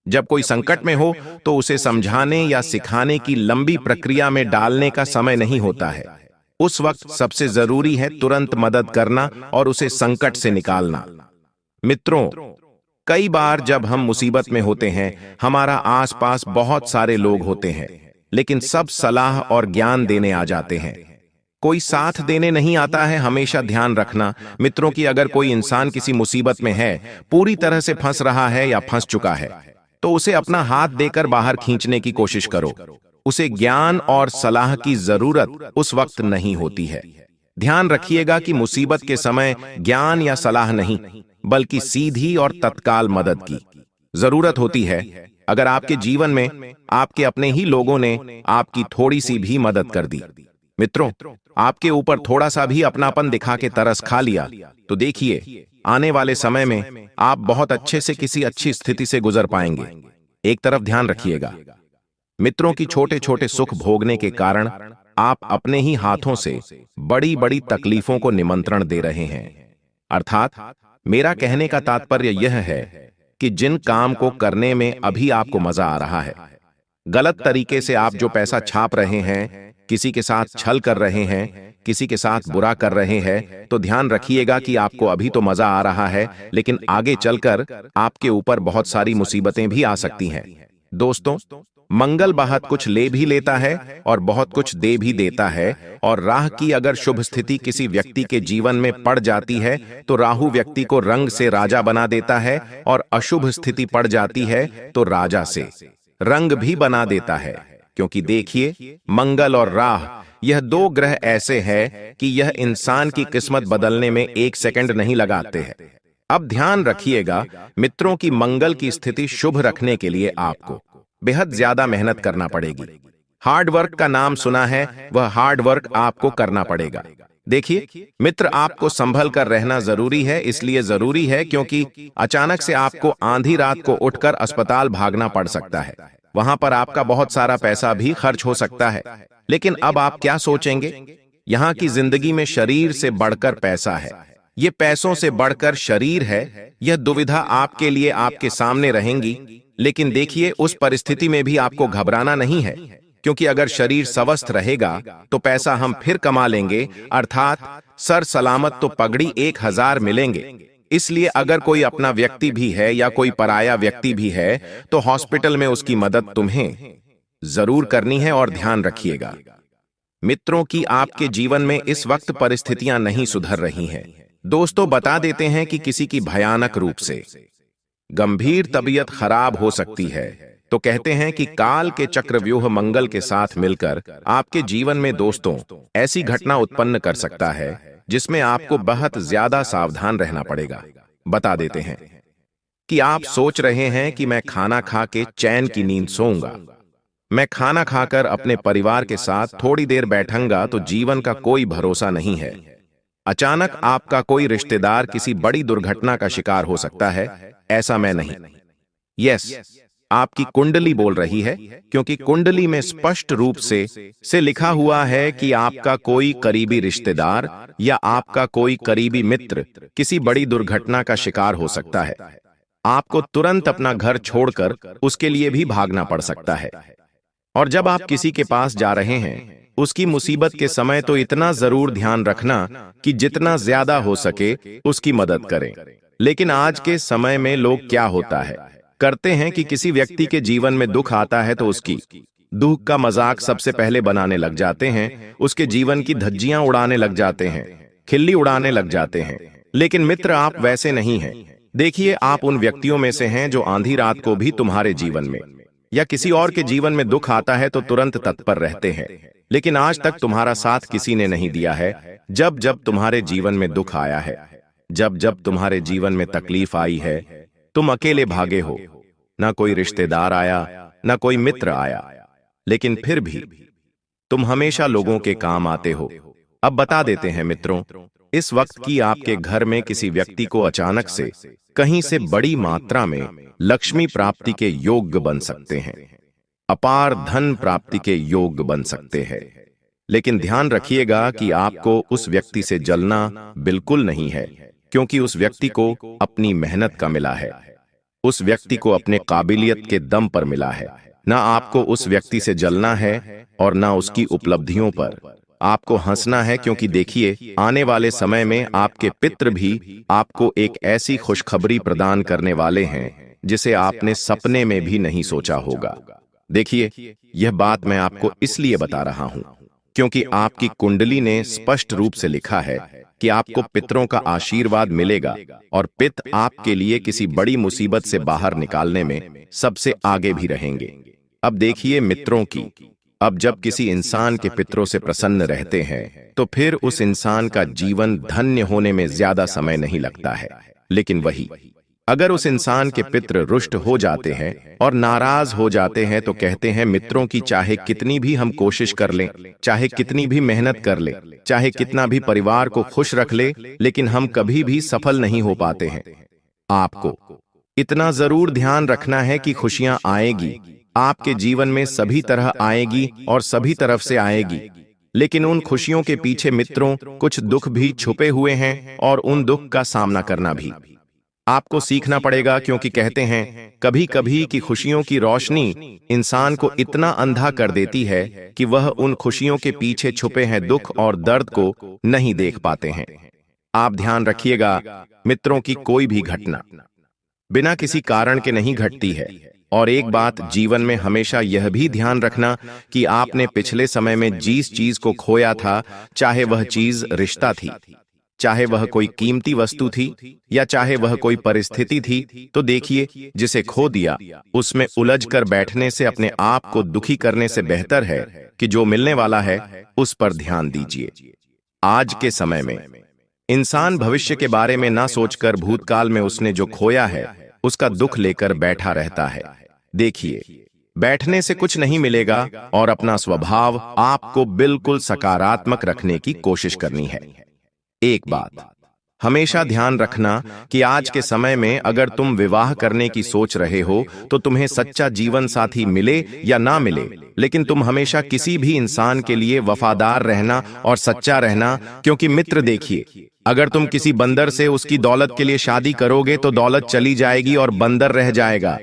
जब कोई संकट में हो तो उसे समझाने या सिखाने की लंबी प्रक्रिया में डालने का समय नहीं होता है। उस वक्त सबसे जरूरी है तुरंत मदद करना और उसे संकट से निकालना। मित्रों, कई बार जब हम मुसीबत में होते हैं, हमारा आसपास बहुत सारे लोग होते हैं, लेकिन सब सलाह और ज्ञान देने आ जाते हैं, कोई साथ देने नहीं आता है। हमेशा ध्यान रखना मित्रों कि अगर कोई इंसान किसी मुसीबत में है, पूरी तरह से फंस रहा है या फंस चुका है, तो उसे अपना हाथ देकर बाहर खींचने की कोशिश करो। उसे ज्ञान और सलाह की जरूरत उस वक्त नहीं होती है। ध्यान रखिएगा कि मुसीबत के समय ज्ञान या सलाह नहीं, बल्कि सीधी और तत्काल मदद की जरूरत होती है। अगर आपके जीवन में आपके अपने ही लोगों ने आपकी थोड़ी सी भी मदद कर दी, मित्रों, आपके ऊपर थोड़ा सा भी अपनापन दिखा के तरस खा लिया, तो देखिए आने वाले समय में आप बहुत अच्छे से किसी अच्छी स्थिति से गुजर पाएंगे। एक तरफ ध्यान रखिएगा मित्रों की छोटे छोटे सुख भोगने के कारण आप अपने ही हाथों से बड़ी बड़ी तकलीफों को निमंत्रण दे रहे हैं। अर्थात मेरा कहने का तात्पर्य यह है कि जिन काम को करने में अभी आपको मजा आ रहा है, गलत तरीके से आप जो पैसा छाप रहे हैं, किसी के साथ छल कर रहे हैं, किसी के साथ बुरा कर रहे हैं, तो ध्यान रखिएगा कि आपको अभी तो मजा आ रहा है, लेकिन आगे चलकर आपके ऊपर बहुत सारी मुसीबतें भी आ सकती हैं। दोस्तों, मंगल बहुत कुछ ले भी लेता है और बहुत कुछ दे भी देता है, और राह की अगर शुभ स्थिति किसी व्यक्ति के जीवन में पड़ जाती है तो राहु व्यक्ति को रंग से राजा बना देता है, और अशुभ स्थिति पड़ जाती है तो राजा से रंग भी बना देता है। क्योंकि देखिए, मंगल और राह यह दो ग्रह ऐसे हैं कि यह इंसान की किस्मत बदलने में एक सेकंड नहीं लगाते हैं। अब ध्यान रखिएगा मित्रों की मंगल की स्थिति शुभ रखने के लिए आपको बेहद ज्यादा मेहनत करना पड़ेगी। हार्ड वर्क का नाम सुना है, वह हार्ड वर्क आपको करना पड़ेगा। देखिए मित्र, आपको संभल कर रहना जरूरी है, इसलिए जरूरी है क्योंकि अचानक से आपको आधी रात को उठकर अस्पताल भागना पड़ सकता है। वहां पर आपका बहुत सारा पैसा भी खर्च हो सकता है। लेकिन अब आप क्या सोचेंगे? यहाँ की जिंदगी में शरीर से बढ़कर पैसा है, ये पैसों से बढ़कर शरीर है। यह दुविधा आपके लिए आपके सामने रहेंगी, लेकिन देखिए उस परिस्थिति में भी आपको घबराना नहीं है, क्योंकि अगर शरीर स्वस्थ रहेगा तो पैसा हम फिर कमा लेंगे, अर्थात सर सलामत तो पगड़ी 1000 मिलेंगे। इसलिए अगर कोई अपना व्यक्ति भी है या कोई पराया व्यक्ति भी है तो हॉस्पिटल में उसकी मदद तुम्हें जरूर करनी है। और ध्यान रखिएगा मित्रों की आपके जीवन में इस वक्त परिस्थितियां नहीं सुधर रही हैं। दोस्तों, बता देते हैं कि किसी की भयानक रूप से गंभीर तबीयत खराब हो सकती है, तो कहते हैं कि काल के चक्रव्यूह मंगल के साथ मिलकर आपके जीवन में दोस्तों ऐसी घटना उत्पन्न कर सकता है जिसमें आपको बहुत ज्यादा सावधान रहना पड़ेगा। बता देते हैं कि आप सोच रहे हैं कि मैं खाना खा के चैन की नींद सोऊंगा, मैं खाना खाकर अपने परिवार के साथ थोड़ी देर बैठूंगा, तो जीवन का कोई भरोसा नहीं है। अचानक आपका कोई रिश्तेदार किसी बड़ी दुर्घटना का शिकार हो सकता है। ऐसा मैं नहीं। यस, आपकी कुंडली बोल रही है, क्योंकि कुंडली में स्पष्ट रूप से लिखा हुआ है कि आपका कोई करीबी रिश्तेदार या आपका कोई करीबी मित्र किसी बड़ी दुर्घटना का शिकार हो सकता है। आपको तुरंत अपना घर छोड़कर उसके लिए भी भागना पड़ सकता है। और जब आप किसी के पास जा रहे हैं उसकी मुसीबत के समय, तो इतना जरूर ध्यान रखना कि जितना ज्यादा हो सके उसकी मदद करें। लेकिन आज के समय में लोग क्या होता है करते हैं कि किसी व्यक्ति के जीवन में दुख आता है तो उसकी दुख का मजाक सबसे पहले बनाने लग जाते हैं, उसके जीवन की धज्जियां उड़ाने लग जाते हैं, खिल्ली उड़ाने लग जाते हैं। लेकिन मित्र, आप वैसे नहीं हैं। देखिए, आप उन व्यक्तियों में से हैं जो आधी रात को भी तुम्हारे जीवन में या किसी और के जीवन में दुख आता है तो तुरंत तत्पर रहते हैं। लेकिन आज तक तुम्हारा साथ किसी ने नहीं दिया है। जब जब तुम्हारे जीवन में दुख आया है, जब जब तुम्हारे जीवन में तकलीफ आई है, तुम अकेले भागे हो, ना कोई रिश्तेदार आया, ना कोई मित्र आया, लेकिन फिर भी तुम हमेशा लोगों के काम आते हो। अब बता देते हैं मित्रों, इस वक्त की आपके घर में किसी व्यक्ति को अचानक से कहीं से बड़ी मात्रा में लक्ष्मी प्राप्ति के योग बन सकते हैं, अपार धन प्राप्ति के योग बन सकते हैं। लेकिन ध्यान रखिएगा कि आपको उस व्यक्ति से जलना बिल्कुल नहीं है, क्योंकि उस व्यक्ति को अपनी मेहनत का मिला है, उस व्यक्ति को अपने काबिलियत के दम पर मिला है। ना आपको उस व्यक्ति से जलना है और ना उसकी उपलब्धियों पर आपको हंसना है, क्योंकि देखिए आने वाले समय में आपके पितृ भी आपको एक ऐसी खुशखबरी प्रदान करने वाले हैं जिसे आपने सपने में भी नहीं सोचा होगा। देखिए, यह बात मैं आपको इसलिए बता रहा हूं क्योंकि आपकी कुंडली ने स्पष्ट रूप से लिखा है कि आपको पितरों का आशीर्वाद मिलेगा और पित्र आपके लिए किसी बड़ी मुसीबत से बाहर निकालने में सबसे आगे भी रहेंगे। अब देखिए मित्रों की, अब जब किसी इंसान के पितरों से प्रसन्न रहते हैं तो फिर उस इंसान का जीवन धन्य होने में ज्यादा समय नहीं लगता है। लेकिन वही अगर उस इंसान के पितृ रुष्ट हो जाते हैं और नाराज हो जाते हैं तो कहते हैं मित्रों की चाहे कितनी भी हम कोशिश कर लें, चाहे कितनी भी मेहनत कर लें, चाहे कितना भी परिवार को खुश रख ले, लेकिन हम कभी भी सफल नहीं हो पाते हैं। आपको इतना जरूर ध्यान रखना है कि खुशियां आएगी, आपके जीवन में सभी तरह आएगी और सभी तरफ से आएगी, लेकिन उन खुशियों के पीछे मित्रों कुछ दुख भी छुपे हुए हैं और उन दुख का सामना करना भी आपको सीखना पड़ेगा, क्योंकि कहते हैं कभी कभी कि खुशियों की रोशनी इंसान को इतना अंधा कर देती है कि वह उन खुशियों के पीछे छुपे हैं दुख और दर्द को नहीं देख पाते हैं। आप ध्यान रखिएगा मित्रों की कोई भी घटना बिना किसी कारण के नहीं घटती है। और एक बात जीवन में हमेशा यह भी ध्यान रखना कि आपने पिछले समय में जिस चीज को खोया था, चाहे वह चीज रिश्ता थी, चाहे वह कोई कीमती वस्तु थी या चाहे वह कोई परिस्थिति थी, तो देखिए जिसे खो दिया उसमें उलझकर बैठने से अपने आप को दुखी करने से बेहतर है कि जो मिलने वाला है उस पर ध्यान दीजिए। आज के समय में इंसान भविष्य के बारे में ना सोचकर भूतकाल में उसने जो खोया है उसका दुख लेकर बैठा रहता है। देखिए, बैठने से कुछ नहीं मिलेगा और अपना स्वभाव आपको बिल्कुल सकारात्मक रखने की कोशिश करनी है। एक बात हमेशा ध्यान रखना कि आज के समय में अगर तुम विवाह करने की सोच रहे हो तो तुम्हें सच्चा जीवन साथी मिले या ना मिले, लेकिन तुम हमेशा किसी भी इंसान के लिए वफादार रहना और सच्चा रहना, क्योंकि मित्र देखिए, अगर तुम किसी बंदर से उसकी दौलत के लिए शादी करोगे तो दौलत चली जाएगी और बंदर रह जाएगा।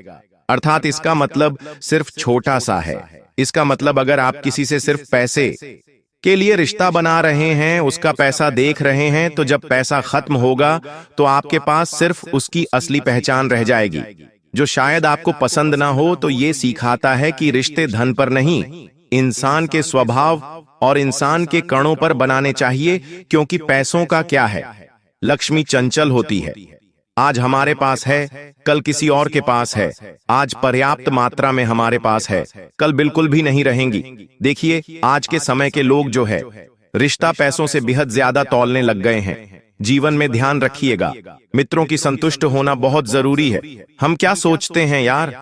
अर्थात इसका मतलब सिर्फ छोटा सा है। इसका मतलब अगर आप किसी से सिर्फ पैसे के लिए रिश्ता बना रहे हैं, उसका पैसा देख रहे हैं, तो जब पैसा खत्म होगा तो आपके पास सिर्फ उसकी असली पहचान रह जाएगी, जो शायद आपको पसंद ना हो। तो ये सिखाता है कि रिश्ते धन पर नहीं, इंसान के स्वभाव और इंसान के कणों पर बनाने चाहिए, क्योंकि पैसों का क्या है, लक्ष्मी चंचल होती है। आज हमारे पास है, कल किसी और के पास है। आज पर्याप्त मात्रा में हमारे पास है, कल बिल्कुल भी नहीं रहेंगी। देखिए, आज के समय के लोग जो है रिश्ता पैसों से बेहद ज्यादा तौलने लग गए हैं। जीवन में ध्यान रखिएगा, मित्रों की संतुष्ट होना बहुत जरूरी है। हम क्या सोचते हैं यार,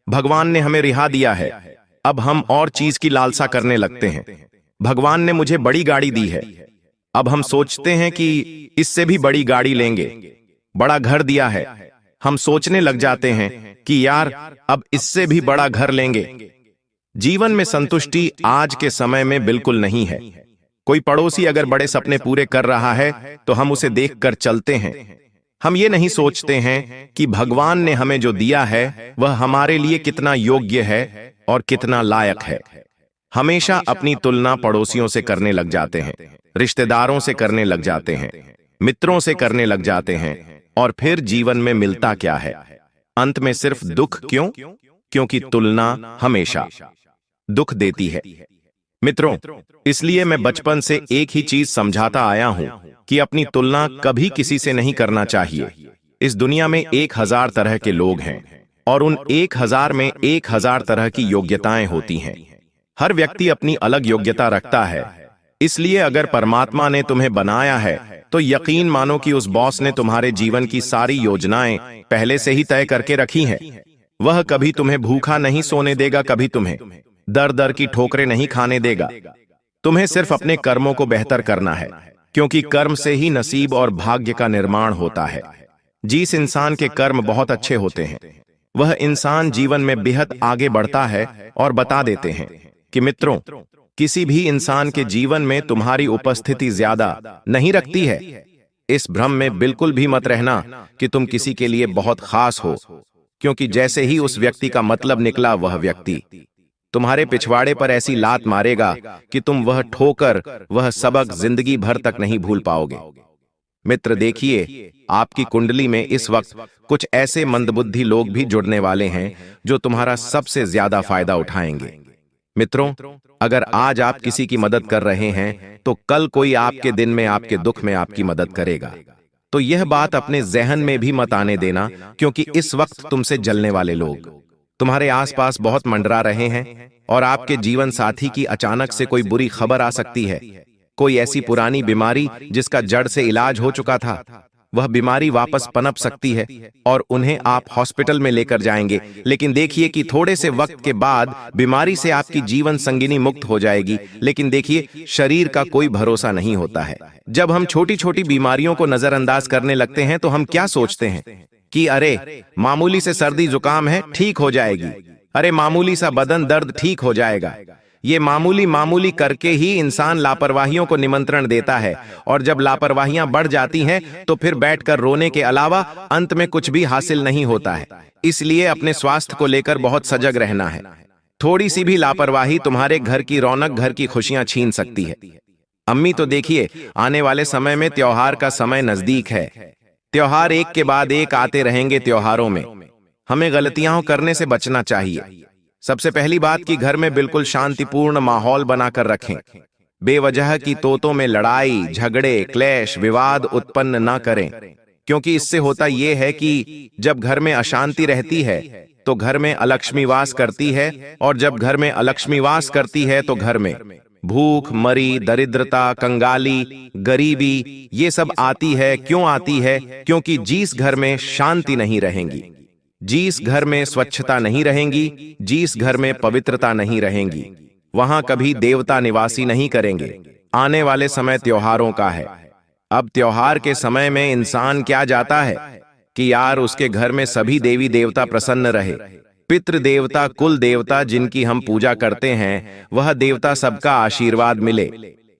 भगवान ने हमें रिहा दिया है, अब हम और चीज की लालसा करने लगते हैं। भगवान ने मुझे बड़ी गाड़ी दी है, अब हम सोचते हैं कि इससे भी बड़ी गाड़ी लेंगे। बड़ा घर दिया है, हम सोचने लग जाते हैं कि यार अब इससे भी बड़ा घर लेंगे। जीवन में संतुष्टि आज के समय में बिल्कुल नहीं है। कोई पड़ोसी अगर बड़े सपने पूरे कर रहा है तो हम उसे देखकर चलते हैं। हम ये नहीं सोचते हैं कि भगवान ने हमें जो दिया है वह हमारे लिए कितना योग्य है और कितना लायक है। हमेशा अपनी तुलना पड़ोसियों से करने लग जाते हैं, रिश्तेदारों से करने लग जाते हैं, मित्रों से करने लग जाते हैं, और फिर जीवन में मिलता क्या है? अंत में सिर्फ दुख। क्यों? क्योंकि तुलना हमेशा दुख देती है। मित्रों, इसलिए मैं बचपन से एक ही चीज समझाता आया हूं कि अपनी तुलना कभी किसी से नहीं करना चाहिए। इस दुनिया में 1000 तरह के लोग हैं और उन 1000 में 1000 तरह की योग्यताएं होती हैं। हर व्यक्ति अपनी अलग योग्यता रखता है। इसलिए अगर परमात्मा ने तुम्हें बनाया है तो यकीन मानो कि उस बॉस ने तुम्हारे जीवन की सारी योजनाएं पहले से ही तय करके रखी हैं। वह कभी तुम्हें भूखा नहीं सोने देगा, कभी तुम्हें दर दर की ठोकरें नहीं खाने देगा। तुम्हें सिर्फ अपने कर्मों को बेहतर करना है, क्योंकि कर्म से ही नसीब और भाग्य का निर्माण होता है। जिस इंसान के कर्म बहुत अच्छे होते हैं, वह इंसान जीवन में बेहद आगे बढ़ता है और बता देते हैं कि मित्रों, किसी भी इंसान के जीवन में तुम्हारी उपस्थिति ज्यादा नहीं रखती है। इस भ्रम में बिल्कुल भी मत रहना कि तुम किसी के लिए बहुत खास हो, क्योंकि जैसे ही उस व्यक्ति का मतलब निकला, वह व्यक्ति तुम्हारे पिछवाड़े पर ऐसी लात मारेगा कि तुम वह ठोकर, वह सबक जिंदगी भर तक नहीं भूल पाओगे। मित्र देखिए, आपकी कुंडली में इस वक्त कुछ ऐसे मंदबुद्धि लोग भी जुड़ने वाले हैं जो तुम्हारा सबसे ज्यादा फायदा उठाएंगे। मित्रों, अगर आज आप किसी की मदद कर रहे हैं तो कल कोई आपके दिन में, आपके दुख में आपकी मदद करेगा। तो यह बात अपने जहन में भी मत आने देना, क्योंकि इस वक्त तुमसे जलने वाले लोग तुम्हारे आसपास बहुत मंडरा रहे हैं और आपके जीवन साथी की अचानक से कोई बुरी खबर आ सकती है। कोई ऐसी पुरानी बीमारी जिसका जड़ से इलाज हो चुका था, वह बीमारी वापस पनप सकती है और उन्हें आप हॉस्पिटल में लेकर जाएंगे। लेकिन देखिए कि थोड़े से वक्त के बाद बीमारी से आपकी जीवन संगिनी मुक्त हो जाएगी। लेकिन देखिए, शरीर का कोई भरोसा नहीं होता है। जब हम छोटी छोटी बीमारियों को नजरअंदाज करने लगते हैं तो हम क्या सोचते हैं कि अरे मामूली से सर्दी जुकाम है, ठीक हो जाएगी। अरे मामूली सा बदन दर्द, ठीक हो जाएगा। ये मामूली मामूली करके ही इंसान लापरवाहियों को निमंत्रण देता है, और जब लापरवाहियां बढ़ जाती हैं तो फिर बैठकर रोने के अलावा अंत में कुछ भी हासिल नहीं होता है। इसलिए अपने स्वास्थ्य को लेकर बहुत सजग रहना है। थोड़ी सी भी लापरवाही तुम्हारे घर की रौनक, घर की खुशियां छीन सकती है। अम्मी, तो देखिए, आने वाले समय में त्योहार का समय नजदीक है। त्योहार एक के बाद एक आते रहेंगे। त्योहारों में हमें गलतियां करने से बचना चाहिए। सबसे पहली बात कि घर में बिल्कुल शांतिपूर्ण माहौल बनाकर रखें। बेवजह की तोतों में लड़ाई, झगड़े, क्लेश, विवाद उत्पन्न ना करें, क्योंकि इससे होता यह है कि जब घर में अशांति रहती है तो घर में अलक्ष्मी वास करती है, और जब घर में अलक्ष्मी वास करती है तो घर में भूख, मरी, दरिद्रता, कंगाली, गरीबी, ये सब आती है। क्यों आती है? क्योंकि जिस घर में शांति नहीं रहेंगी, जिस घर में स्वच्छता नहीं रहेंगी, जिस घर में पवित्रता नहीं रहेंगी, वहां कभी देवता निवासी नहीं करेंगे। आने वाले समय त्योहारों का है। अब त्योहार के समय में इंसान क्या जाता है कि यार उसके घर में सभी देवी देवता प्रसन्न रहे। पितृ देवता, कुल देवता जिनकी हम पूजा करते हैं, वह देवता सबका आशीर्वाद मिले।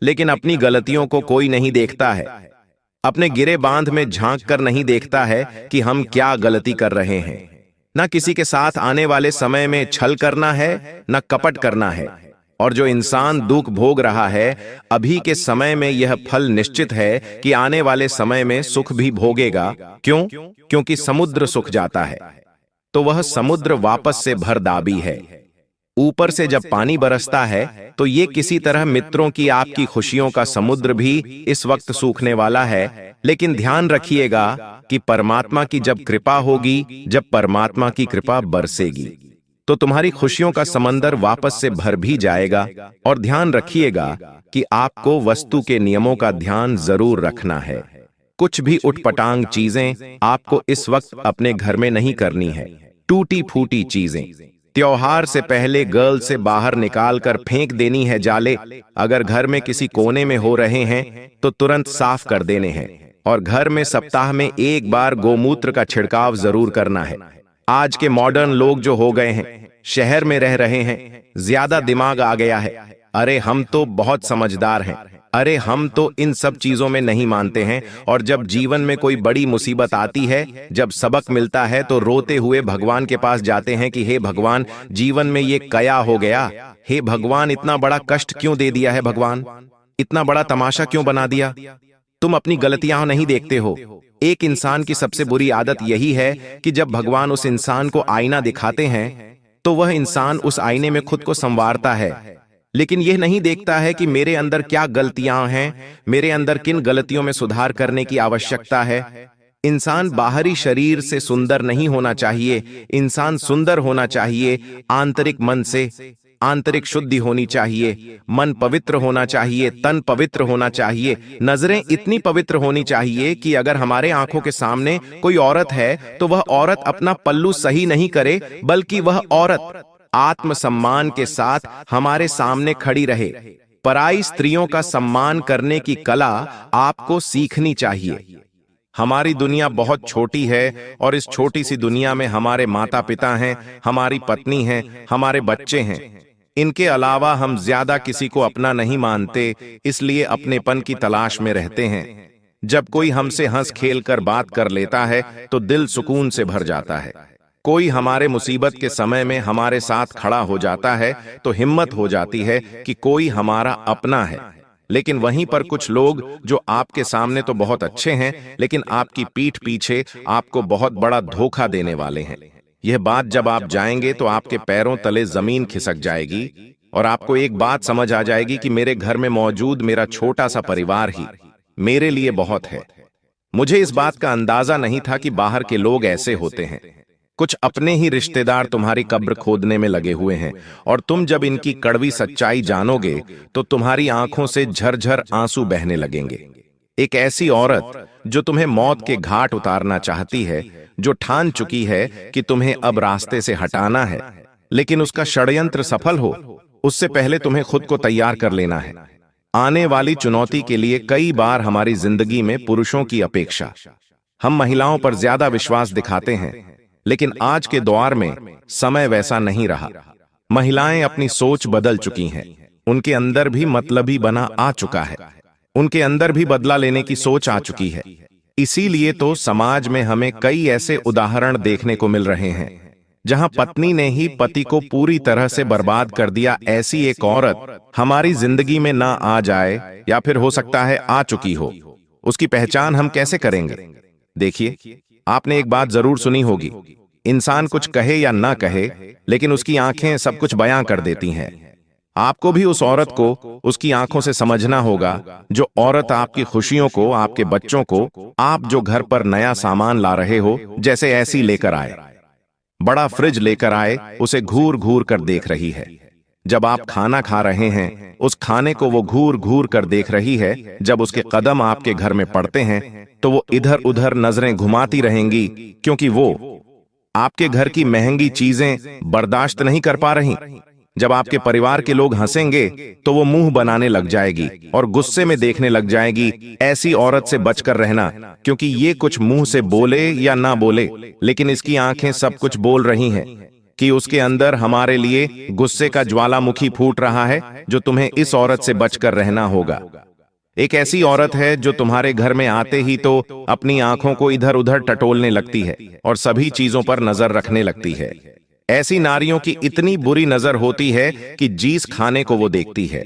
लेकिन अपनी गलतियों को कोई नहीं देखता है। अपने गिरे बांध में झांक कर नहीं देखता है कि हम क्या गलती कर रहे हैं। ना किसी के साथ आने वाले समय में छल करना है, ना कपट करना है। और जो इंसान दुख भोग रहा है, अभी के समय में यह फल निश्चित है कि आने वाले समय में सुख भी भोगेगा। क्यों? क्योंकि समुद्र सूख जाता है तो वह समुद्र वापस से भर दाबी है। ऊपर से जब पानी बरसता है तो ये किसी तरह मित्रों की, आपकी खुशियों का समुद्र भी इस वक्त सूखने वाला है। लेकिन ध्यान रखिएगा कि परमात्मा की जब कृपा होगी, जब परमात्मा की कृपा बरसेगी, तो तुम्हारी खुशियों का समंदर वापस से भर भी जाएगा। और ध्यान रखिएगा कि आपको वस्तु के नियमों का ध्यान जरूर रखना है। कुछ भी उटपटांग चीजें आपको इस वक्त अपने घर में नहीं करनी है। टूटी फूटी चीजें त्योहार से पहले गर्ल से बाहर निकालकर फेंक देनी है जाले। अगर घर में किसी कोने में हो रहे हैं तो तुरंत साफ कर देने हैं। और घर में सप्ताह में एक बार गोमूत्र का छिड़काव जरूर करना है। आज के मॉडर्न लोग जो हो गए हैं, शहर में रह रहे हैं, ज्यादा दिमाग आ गया है। अरे हम तो बहुत समझदार हैं, अरे हम तो इन सब चीजों में नहीं मानते हैं। और जब जीवन में कोई बड़ी मुसीबत आती है, जब सबक मिलता है, तो रोते हुए भगवान के पास जाते हैं कि हे भगवान, जीवन में ये क्या हो गया? हे भगवान, इतना बड़ा कष्ट क्यों दे दिया है? भगवान, इतना बड़ा तमाशा क्यों बना दिया? तुम अपनी गलतियां नहीं देखते हो। एक इंसान की सबसे बुरी आदत यही है कि जब भगवान उस इंसान को आईना दिखाते हैं तो वह इंसान उस आईने में खुद को संवारता है, लेकिन यह नहीं देखता है कि मेरे अंदर क्या गलतियां हैं, मेरे अंदर किन गलतियों में सुधार करने की आवश्यकता है। इंसान बाहरी शरीर से सुंदर नहीं होना चाहिए, इंसान सुंदर होना चाहिए आंतरिक मन से। आंतरिक शुद्धि होनी चाहिए, मन पवित्र होना चाहिए, तन पवित्र होना चाहिए, नजरें इतनी पवित्र होनी चाहिए कि अगर हमारे आंखों के सामने कोई औरत है तो वह औरत अपना पल्लू सही नहीं करे, बल्कि वह औरत आत्मसम्मान के साथ हमारे सामने खड़ी रहे। पराई स्त्रियों का सम्मान करने की कला आपको सीखनी चाहिए। हमारी दुनिया बहुत छोटी है और इस छोटी सी दुनिया में हमारे माता पिता हैं, हमारी पत्नी है, हमारे बच्चे हैं। इनके अलावा हम ज्यादा किसी को अपना नहीं मानते, इसलिए अपनेपन की तलाश में रहते हैं। जब कोई हमसे हंस खेल कर बात कर लेता है तो दिल सुकून से भर जाता है। कोई हमारे मुसीबत के समय में हमारे साथ खड़ा हो जाता है तो हिम्मत हो जाती है कि कोई हमारा अपना है। लेकिन वहीं पर कुछ लोग जो आपके सामने तो बहुत अच्छे हैं, लेकिन आपकी पीठ पीछे आपको बहुत बड़ा धोखा देने वाले हैं। यह बात जब आप जाएंगे तो आपके पैरों तले जमीन खिसक जाएगी और आपको एक बात समझ आ जाएगी कि मेरे घर में मौजूद मेरा छोटा सा परिवार ही मेरे लिए बहुत है। मुझे इस बात का अंदाजा नहीं था कि बाहर के लोग ऐसे होते हैं। कुछ अपने ही रिश्तेदार तुम्हारी कब्र खोदने में लगे हुए हैं और तुम जब इनकी कड़वी सच्चाई जानोगे तो तुम्हारी आंखों से झरझर आंसू बहने लगेंगे। एक ऐसी औरत जो तुम्हें मौत के घाट उतारना चाहती है, जो ठान चुकी है कि तुम्हें अब रास्ते से हटाना है, लेकिन उसका षड्यंत्र सफल हो उससे पहले तुम्हें खुद को तैयार कर लेना है। आने वाली चुनौती के लिए कई बार हमारी जिंदगी में पुरुषों की अपेक्षा हम महिलाओं पर ज्यादा विश्वास दिखाते हैं, लेकिन आज के दौर में समय वैसा नहीं रहा। महिलाएं अपनी सोच बदल चुकी हैं, उनके अंदर भी मतलबी बना आ चुका है, उनके अंदर भी बदला लेने की सोच आ चुकी है। इसीलिए तो समाज में हमें कई ऐसे उदाहरण देखने को मिल रहे हैं जहां पत्नी ने ही पति को पूरी तरह से बर्बाद कर दिया। ऐसी एक औरत हमारी जिंदगी में ना आ जाए, या फिर हो सकता है आ चुकी हो, उसकी पहचान हम कैसे करेंगे? देखिए, आपने एक बात जरूर सुनी होगी, इंसान कुछ कहे या ना कहे, लेकिन उसकी आंखें सब कुछ बयां कर देती हैं। आपको भी उस औरत को उसकी आंखों से समझना होगा, जो औरत आपकी खुशियों को, आपके बच्चों को, आप जो घर पर नया सामान ला रहे हो, जैसे ऐसी लेकर आए, बड़ा फ्रिज लेकर आए, उसे घूर घूर कर देख रही है। जब आप खाना खा रहे हैं, उस खाने को वो घूर घूर कर देख रही है। जब उसके कदम आपके घर में पड़ते हैं तो वो इधर उधर नजरें घुमाती रहेंगी, क्योंकि वो आपके घर की महंगी चीजें बर्दाश्त नहीं कर पा रही। जब आपके परिवार के लोग हंसेंगे तो वो मुंह बनाने लग जाएगी और गुस्से में देखने लग जाएगी। ऐसी औरत से बचकर रहना, क्योंकि ये कुछ मुंह से बोले या ना बोले, लेकिन इसकी आंखें सब कुछ बोल रही हैं कि उसके अंदर हमारे लिए गुस्से का ज्वालामुखी फूट रहा है, जो तुम्हें इस औरत से बचकर रहना होगा। एक ऐसी औरत है जो तुम्हारे घर में आते ही तो अपनी आंखों को इधर उधर टटोलने लगती है और सभी चीजों पर नजर रखने लगती है। ऐसी नारियों की इतनी बुरी नजर होती है कि जिस खाने को वो देखती है,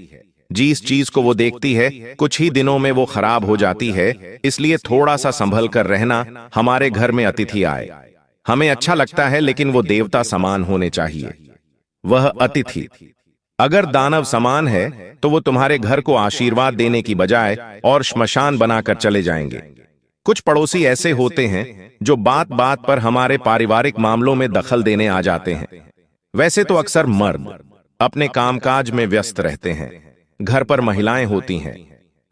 जिस चीज को वो देखती है, कुछ ही दिनों में वो खराब हो जाती है। इसलिए थोड़ा सा संभल कर रहना। हमारे घर में अतिथि आए, हमें अच्छा लगता है, लेकिन वो देवता समान होने चाहिए। वह अतिथि अगर दानव समान है तो वो तुम्हारे घर को आशीर्वाद देने की बजाय और श्मशान बनाकर चले जाएंगे। कुछ पड़ोसी ऐसे होते हैं जो बात बात पर हमारे पारिवारिक मामलों में दखल देने आ जाते हैं। वैसे तो अक्सर मर्द अपने कामकाज में व्यस्त रहते हैं, घर पर महिलाएं होती हैं।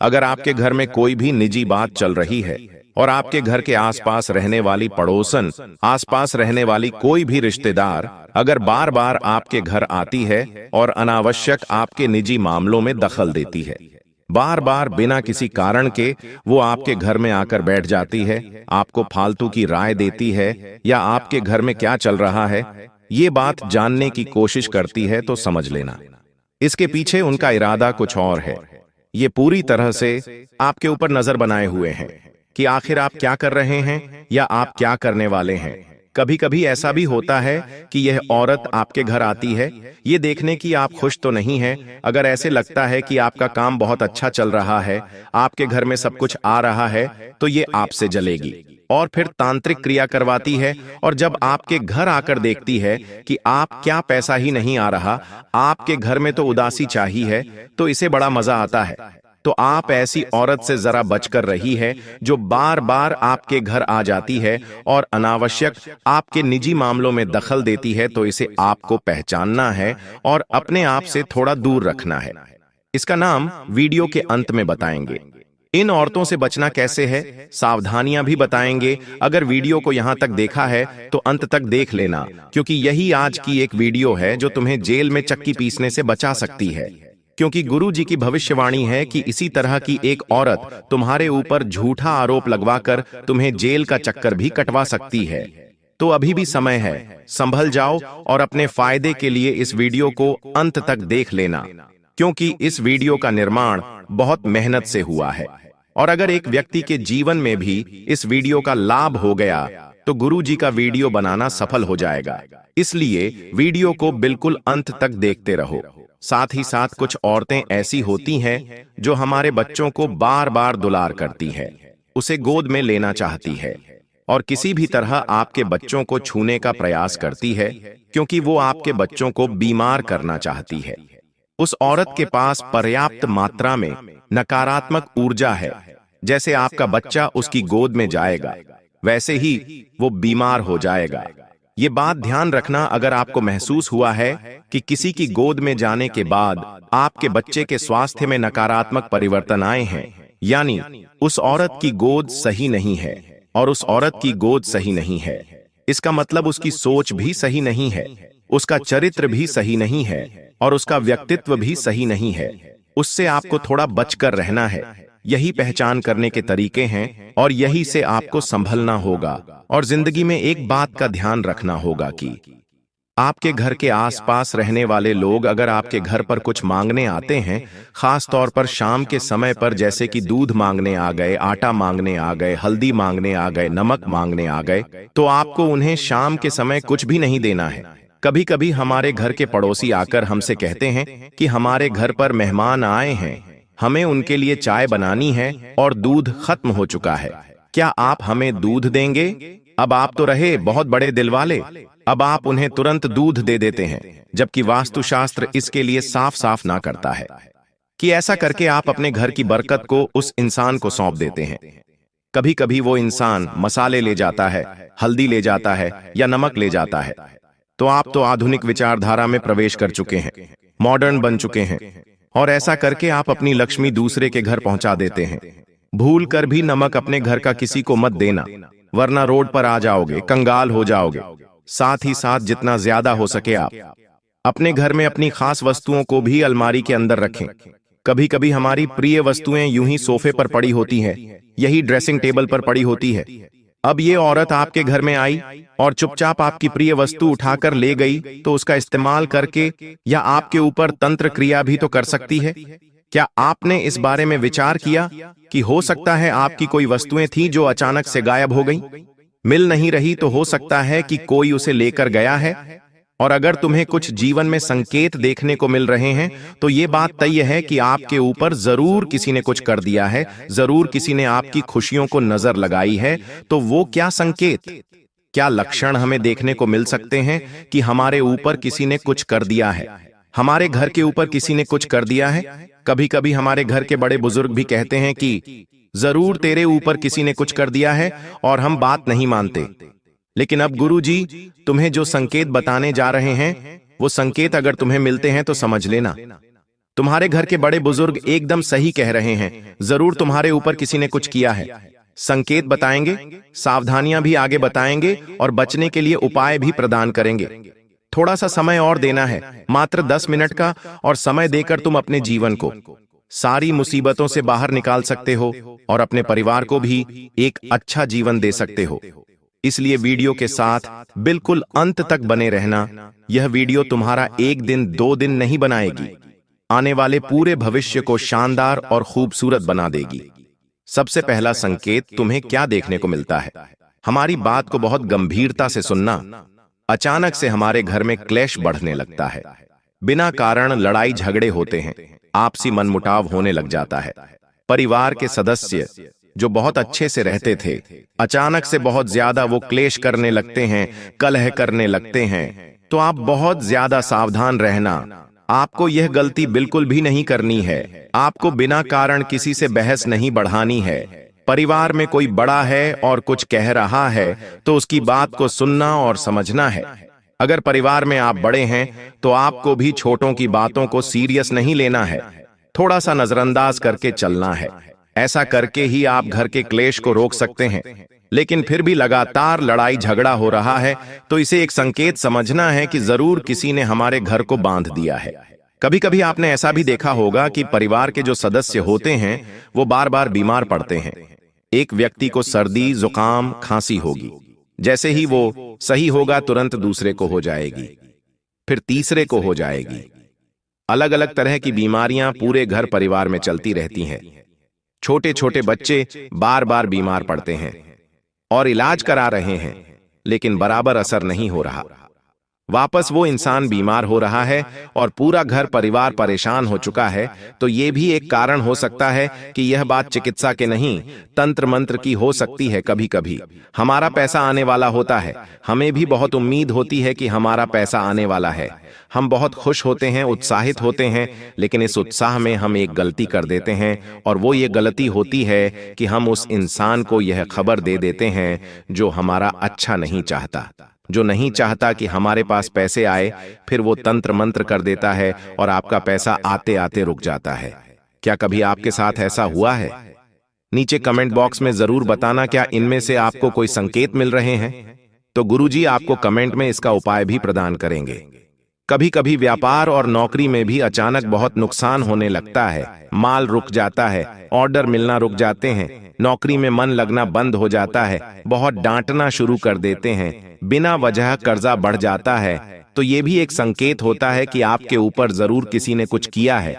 अगर आपके घर में कोई भी निजी बात चल रही है और आपके घर के आसपास रहने वाली पड़ोसन, आसपास रहने वाली कोई भी रिश्तेदार अगर बार बार आपके घर आती है और अनावश्यक आपके निजी मामलों में दखल देती है, बार बार बिना किसी कारण के वो आपके घर में आकर बैठ जाती है, आपको फालतू की राय देती है या आपके घर में क्या चल रहा है ये बात जानने की कोशिश करती है, तो समझ लेना इसके पीछे उनका इरादा कुछ और है। ये पूरी तरह से आपके ऊपर नजर बनाए हुए हैं कि आखिर आप क्या कर रहे हैं या आप क्या करने वाले हैं। कभी कभी ऐसा भी होता है कि यह औरत आपके घर आती है ये देखने की आप खुश तो नहीं हैं। अगर ऐसे लगता है कि आपका काम बहुत अच्छा चल रहा है, आपके घर में सब कुछ आ रहा है, तो ये आपसे जलेगी और फिर तांत्रिक क्रिया करवाती है। और जब आपके घर आकर देखती है कि आप क्या पैसा ही नहीं आ रहा, आपके घर में तो उदासी चाहिए है, तो इसे बड़ा मजा आता है। तो आप ऐसी औरत से जरा बचकर रही है जो बार बार आपके घर आ जाती है और अनावश्यक आपके निजी मामलों में दखल देती है, तो इसे आपको पहचानना है और अपने आप से थोड़ा दूर रखना है। इसका नाम वीडियो के अंत में बताएंगे। इन औरतों से बचना कैसे है, सावधानियां भी बताएंगे। अगर वीडियो को यहां तक देखा है तो अंत तक देख लेना, क्योंकि यही आज की एक वीडियो है जो तुम्हें जेल में चक्की पीसने से बचा सकती है। क्योंकि गुरु जी की भविष्यवाणी है कि इसी तरह की एक औरत तुम्हारे ऊपर झूठा आरोप लगवाकर तुम्हें जेल का चक्कर भी कटवा सकती है। तो अभी भी समय है, संभल जाओ और अपने फायदे के लिए इस वीडियो को अंत तक देख लेना, क्योंकि इस वीडियो का निर्माण बहुत मेहनत से हुआ है। और अगर एक व्यक्ति के जीवन में भी इस वीडियो का लाभ हो गया तो गुरु जी का वीडियो बनाना सफल हो जाएगा। इसलिए वीडियो को बिल्कुल अंत तक देखते रहो। साथ ही साथ कुछ औरतें ऐसी होती हैं जो हमारे बच्चों को बार बार दुलार करती है, उसे गोद में लेना चाहती है और किसी भी तरह आपके बच्चों को छूने का प्रयास करती है, क्योंकि वो आपके बच्चों को बीमार करना चाहती है। उस औरत के पास पर्याप्त मात्रा में नकारात्मक ऊर्जा है। जैसे आपका बच्चा उसकी गोद में जाएगा, वैसे ही वो बीमार हो जाएगा। ये बात ध्यान रखना, अगर आपको महसूस हुआ है कि किसी की गोद में जाने के बाद आपके बच्चे के स्वास्थ्य में नकारात्मक परिवर्तन आए हैं, यानी उस औरत की गोद सही नहीं है और उस औरत की गोद सही नहीं है, इसका मतलब उसकी सोच भी सही नहीं है, उसका चरित्र भी सही नहीं है और उसका व्यक्तित्व भी सही नहीं है। उससे आपको थोड़ा बचकर रहना है। यही पहचान करने के तरीके हैं और यही से आपको संभलना होगा। और जिंदगी में एक बात का ध्यान रखना होगा कि आपके घर के आसपास रहने वाले लोग अगर आपके घर पर कुछ मांगने आते हैं, खास तौर पर शाम के समय पर, जैसे कि दूध मांगने आ गए, आटा मांगने आ गए, हल्दी मांगने आ गए, नमक मांगने आ गए, तो आपको उन्हें शाम के समय कुछ भी नहीं देना है। कभी कभी हमारे घर के पड़ोसी आकर हमसे कहते हैं कि हमारे घर पर मेहमान आए हैं, हमें उनके लिए चाय बनानी है और दूध खत्म हो चुका है, क्या आप हमें दूध देंगे? अब आप तो रहे बहुत बड़े दिल वाले, अब आप उन्हें तुरंत दूध दे देते हैं, जबकि वास्तुशास्त्र इसके लिए साफ साफ ना करता है कि ऐसा करके आप अपने घर की बरकत को उस इंसान को सौंप देते हैं। कभी कभी वो इंसान मसाले ले जाता है, हल्दी ले जाता है या नमक ले जाता है, तो आप तो आधुनिक विचारधारा में प्रवेश कर चुके हैं, मॉडर्न बन चुके हैं, और ऐसा करके आप अपनी लक्ष्मी दूसरे के घर पहुंचा देते हैं। भूल कर भी नमक अपने घर का किसी को मत देना, वरना रोड पर आ जाओगे, कंगाल हो जाओगे। साथ ही साथ जितना ज्यादा हो सके आप अपने घर में अपनी खास वस्तुओं को भी अलमारी के अंदर रखें। कभी कभी हमारी प्रिय वस्तुएं यूं ही सोफे पर पड़ी होती हैं, यही ड्रेसिंग टेबल पर पड़ी होती है। अब ये औरत आपके घर में आई और चुपचाप आपकी प्रिय वस्तु उठाकर ले गई, तो उसका इस्तेमाल करके या आपके ऊपर तंत्र क्रिया भी तो कर सकती है। क्या आपने इस बारे में विचार किया कि हो सकता है आपकी कोई वस्तुएं थी जो अचानक से गायब हो गई, मिल नहीं रही, तो हो सकता है कि कोई उसे लेकर गया है। और अगर तुम्हें कुछ जीवन में संकेत देखने को मिल रहे हैं, तो ये बात तय है कि आपके ऊपर जरूर किसी ने कुछ कर दिया है, जरूर किसी ने आपकी खुशियों को नजर लगाई है। तो वो क्या संकेत, क्या लक्षण हमें देखने को मिल सकते हैं कि हमारे ऊपर किसी ने कुछ कर दिया है, हमारे घर के ऊपर किसी ने कुछ कर दिया है? कभी कभी हमारे घर के बड़े बुजुर्ग भी कहते हैं कि जरूर तेरे ऊपर किसी ने कुछ कर दिया है, और हम बात नहीं मानते। लेकिन अब गुरु जी तुम्हें जो संकेत बताने जा रहे हैं, वो संकेत अगर तुम्हें मिलते हैं तो समझ लेना, तुम्हारे घर के बड़े बुजुर्ग एकदम सही कह रहे हैं, जरूर तुम्हारे ऊपर किसी ने कुछ किया है। संकेत बताएंगे, सावधानियां भी आगे बताएंगे और बचने के लिए उपाय भी प्रदान करेंगे। थोड़ा सा समय और देना है, मात्र 10 मिनट का, और समय देकर तुम अपने जीवन को सारी मुसीबतों से बाहर निकाल सकते हो और अपने परिवार को भी एक अच्छा जीवन दे सकते हो। इसलिए वीडियो के साथ बिल्कुल अंत तक बने रहना। यह वीडियो तुम्हारा 1 दिन 2 दिन नहीं बनाएगी, आने वाले पूरे भविष्य को शानदार और खूबसूरत बना देगी। सबसे पहला संकेत तुम्हें क्या देखने को मिलता है? हमारी बात को बहुत गंभीरता से सुनना। अचानक से हमारे घर में क्लेश बढ़ने लगता है, बिना कारण लड़ाई झगड़े होते हैं, आपसी मनमुटाव होने लग जाता है। परिवार के सदस्य जो बहुत अच्छे से रहते थे, अचानक से बहुत ज्यादा वो क्लेश करने लगते हैं, कलह करने लगते हैं। तो आप बहुत ज्यादा सावधान रहना। आपको यह गलती बिल्कुल भी नहीं करनी है। आपको बिना कारण किसी से बहस नहीं बढ़ानी है। परिवार में कोई बड़ा है और कुछ कह रहा है तो उसकी बात को सुनना और समझना है। अगर परिवार में आप बड़े हैं तो आपको भी छोटों की बातों को सीरियस नहीं लेना है, थोड़ा सा नजरअंदाज करके चलना है। ऐसा करके ही आप घर के क्लेश को रोक सकते हैं। लेकिन फिर भी लगातार लड़ाई झगड़ा हो रहा है तो इसे एक संकेत समझना है कि जरूर किसी ने हमारे घर को बांध दिया है। कभी कभी आपने ऐसा भी देखा होगा कि परिवार के जो सदस्य होते हैं वो बार बार बीमार पड़ते हैं। एक व्यक्ति को सर्दी, जुकाम, खांसी होगी, जैसे ही वो सही होगा तुरंत दूसरे को हो जाएगी, फिर तीसरे को हो जाएगी। अलग अलग तरह की बीमारियां पूरे घर परिवार में चलती रहती हैं। छोटे छोटे बच्चे बार बार बीमार पड़ते हैं और इलाज करा रहे हैं, लेकिन बराबर असर नहीं हो रहा। वापस वो इंसान बीमार हो रहा है और पूरा घर परिवार परेशान हो चुका है। तो ये भी एक कारण हो सकता है कि यह बात चिकित्सा के नहीं, तंत्र मंत्र की हो सकती है। कभी कभी हमारा पैसा आने वाला होता है, हमें भी बहुत उम्मीद होती है कि हमारा पैसा आने वाला है। हम बहुत खुश होते हैं, उत्साहित होते हैं, लेकिन इस उत्साह में हम एक गलती कर देते हैं और वो ये गलती होती है कि हम उस इंसान को यह खबर दे देते हैं जो हमारा अच्छा नहीं चाहता, जो नहीं चाहता कि हमारे पास पैसे आए। फिर वो तंत्र मंत्र कर देता है और आपका पैसा आते आते रुक जाता है। क्या कभी आपके साथ ऐसा हुआ है? नीचे कमेंट बॉक्स में जरूर बताना, क्या इनमें से आपको कोई संकेत मिल रहे हैं? तो गुरुजी आपको कमेंट में इसका उपाय भी प्रदान करेंगे। कभी कभी व्यापार और नौकरी में भी अचानक बहुत नुकसान होने लगता है। माल रुक जाता है, ऑर्डर मिलना रुक जाते हैं, नौकरी में मन लगना बंद हो जाता है, बहुत डांटना शुरू कर देते हैं, बिना वजह कर्जा बढ़ जाता है। तो ये भी एक संकेत होता है कि आपके ऊपर जरूर किसी ने कुछ किया है।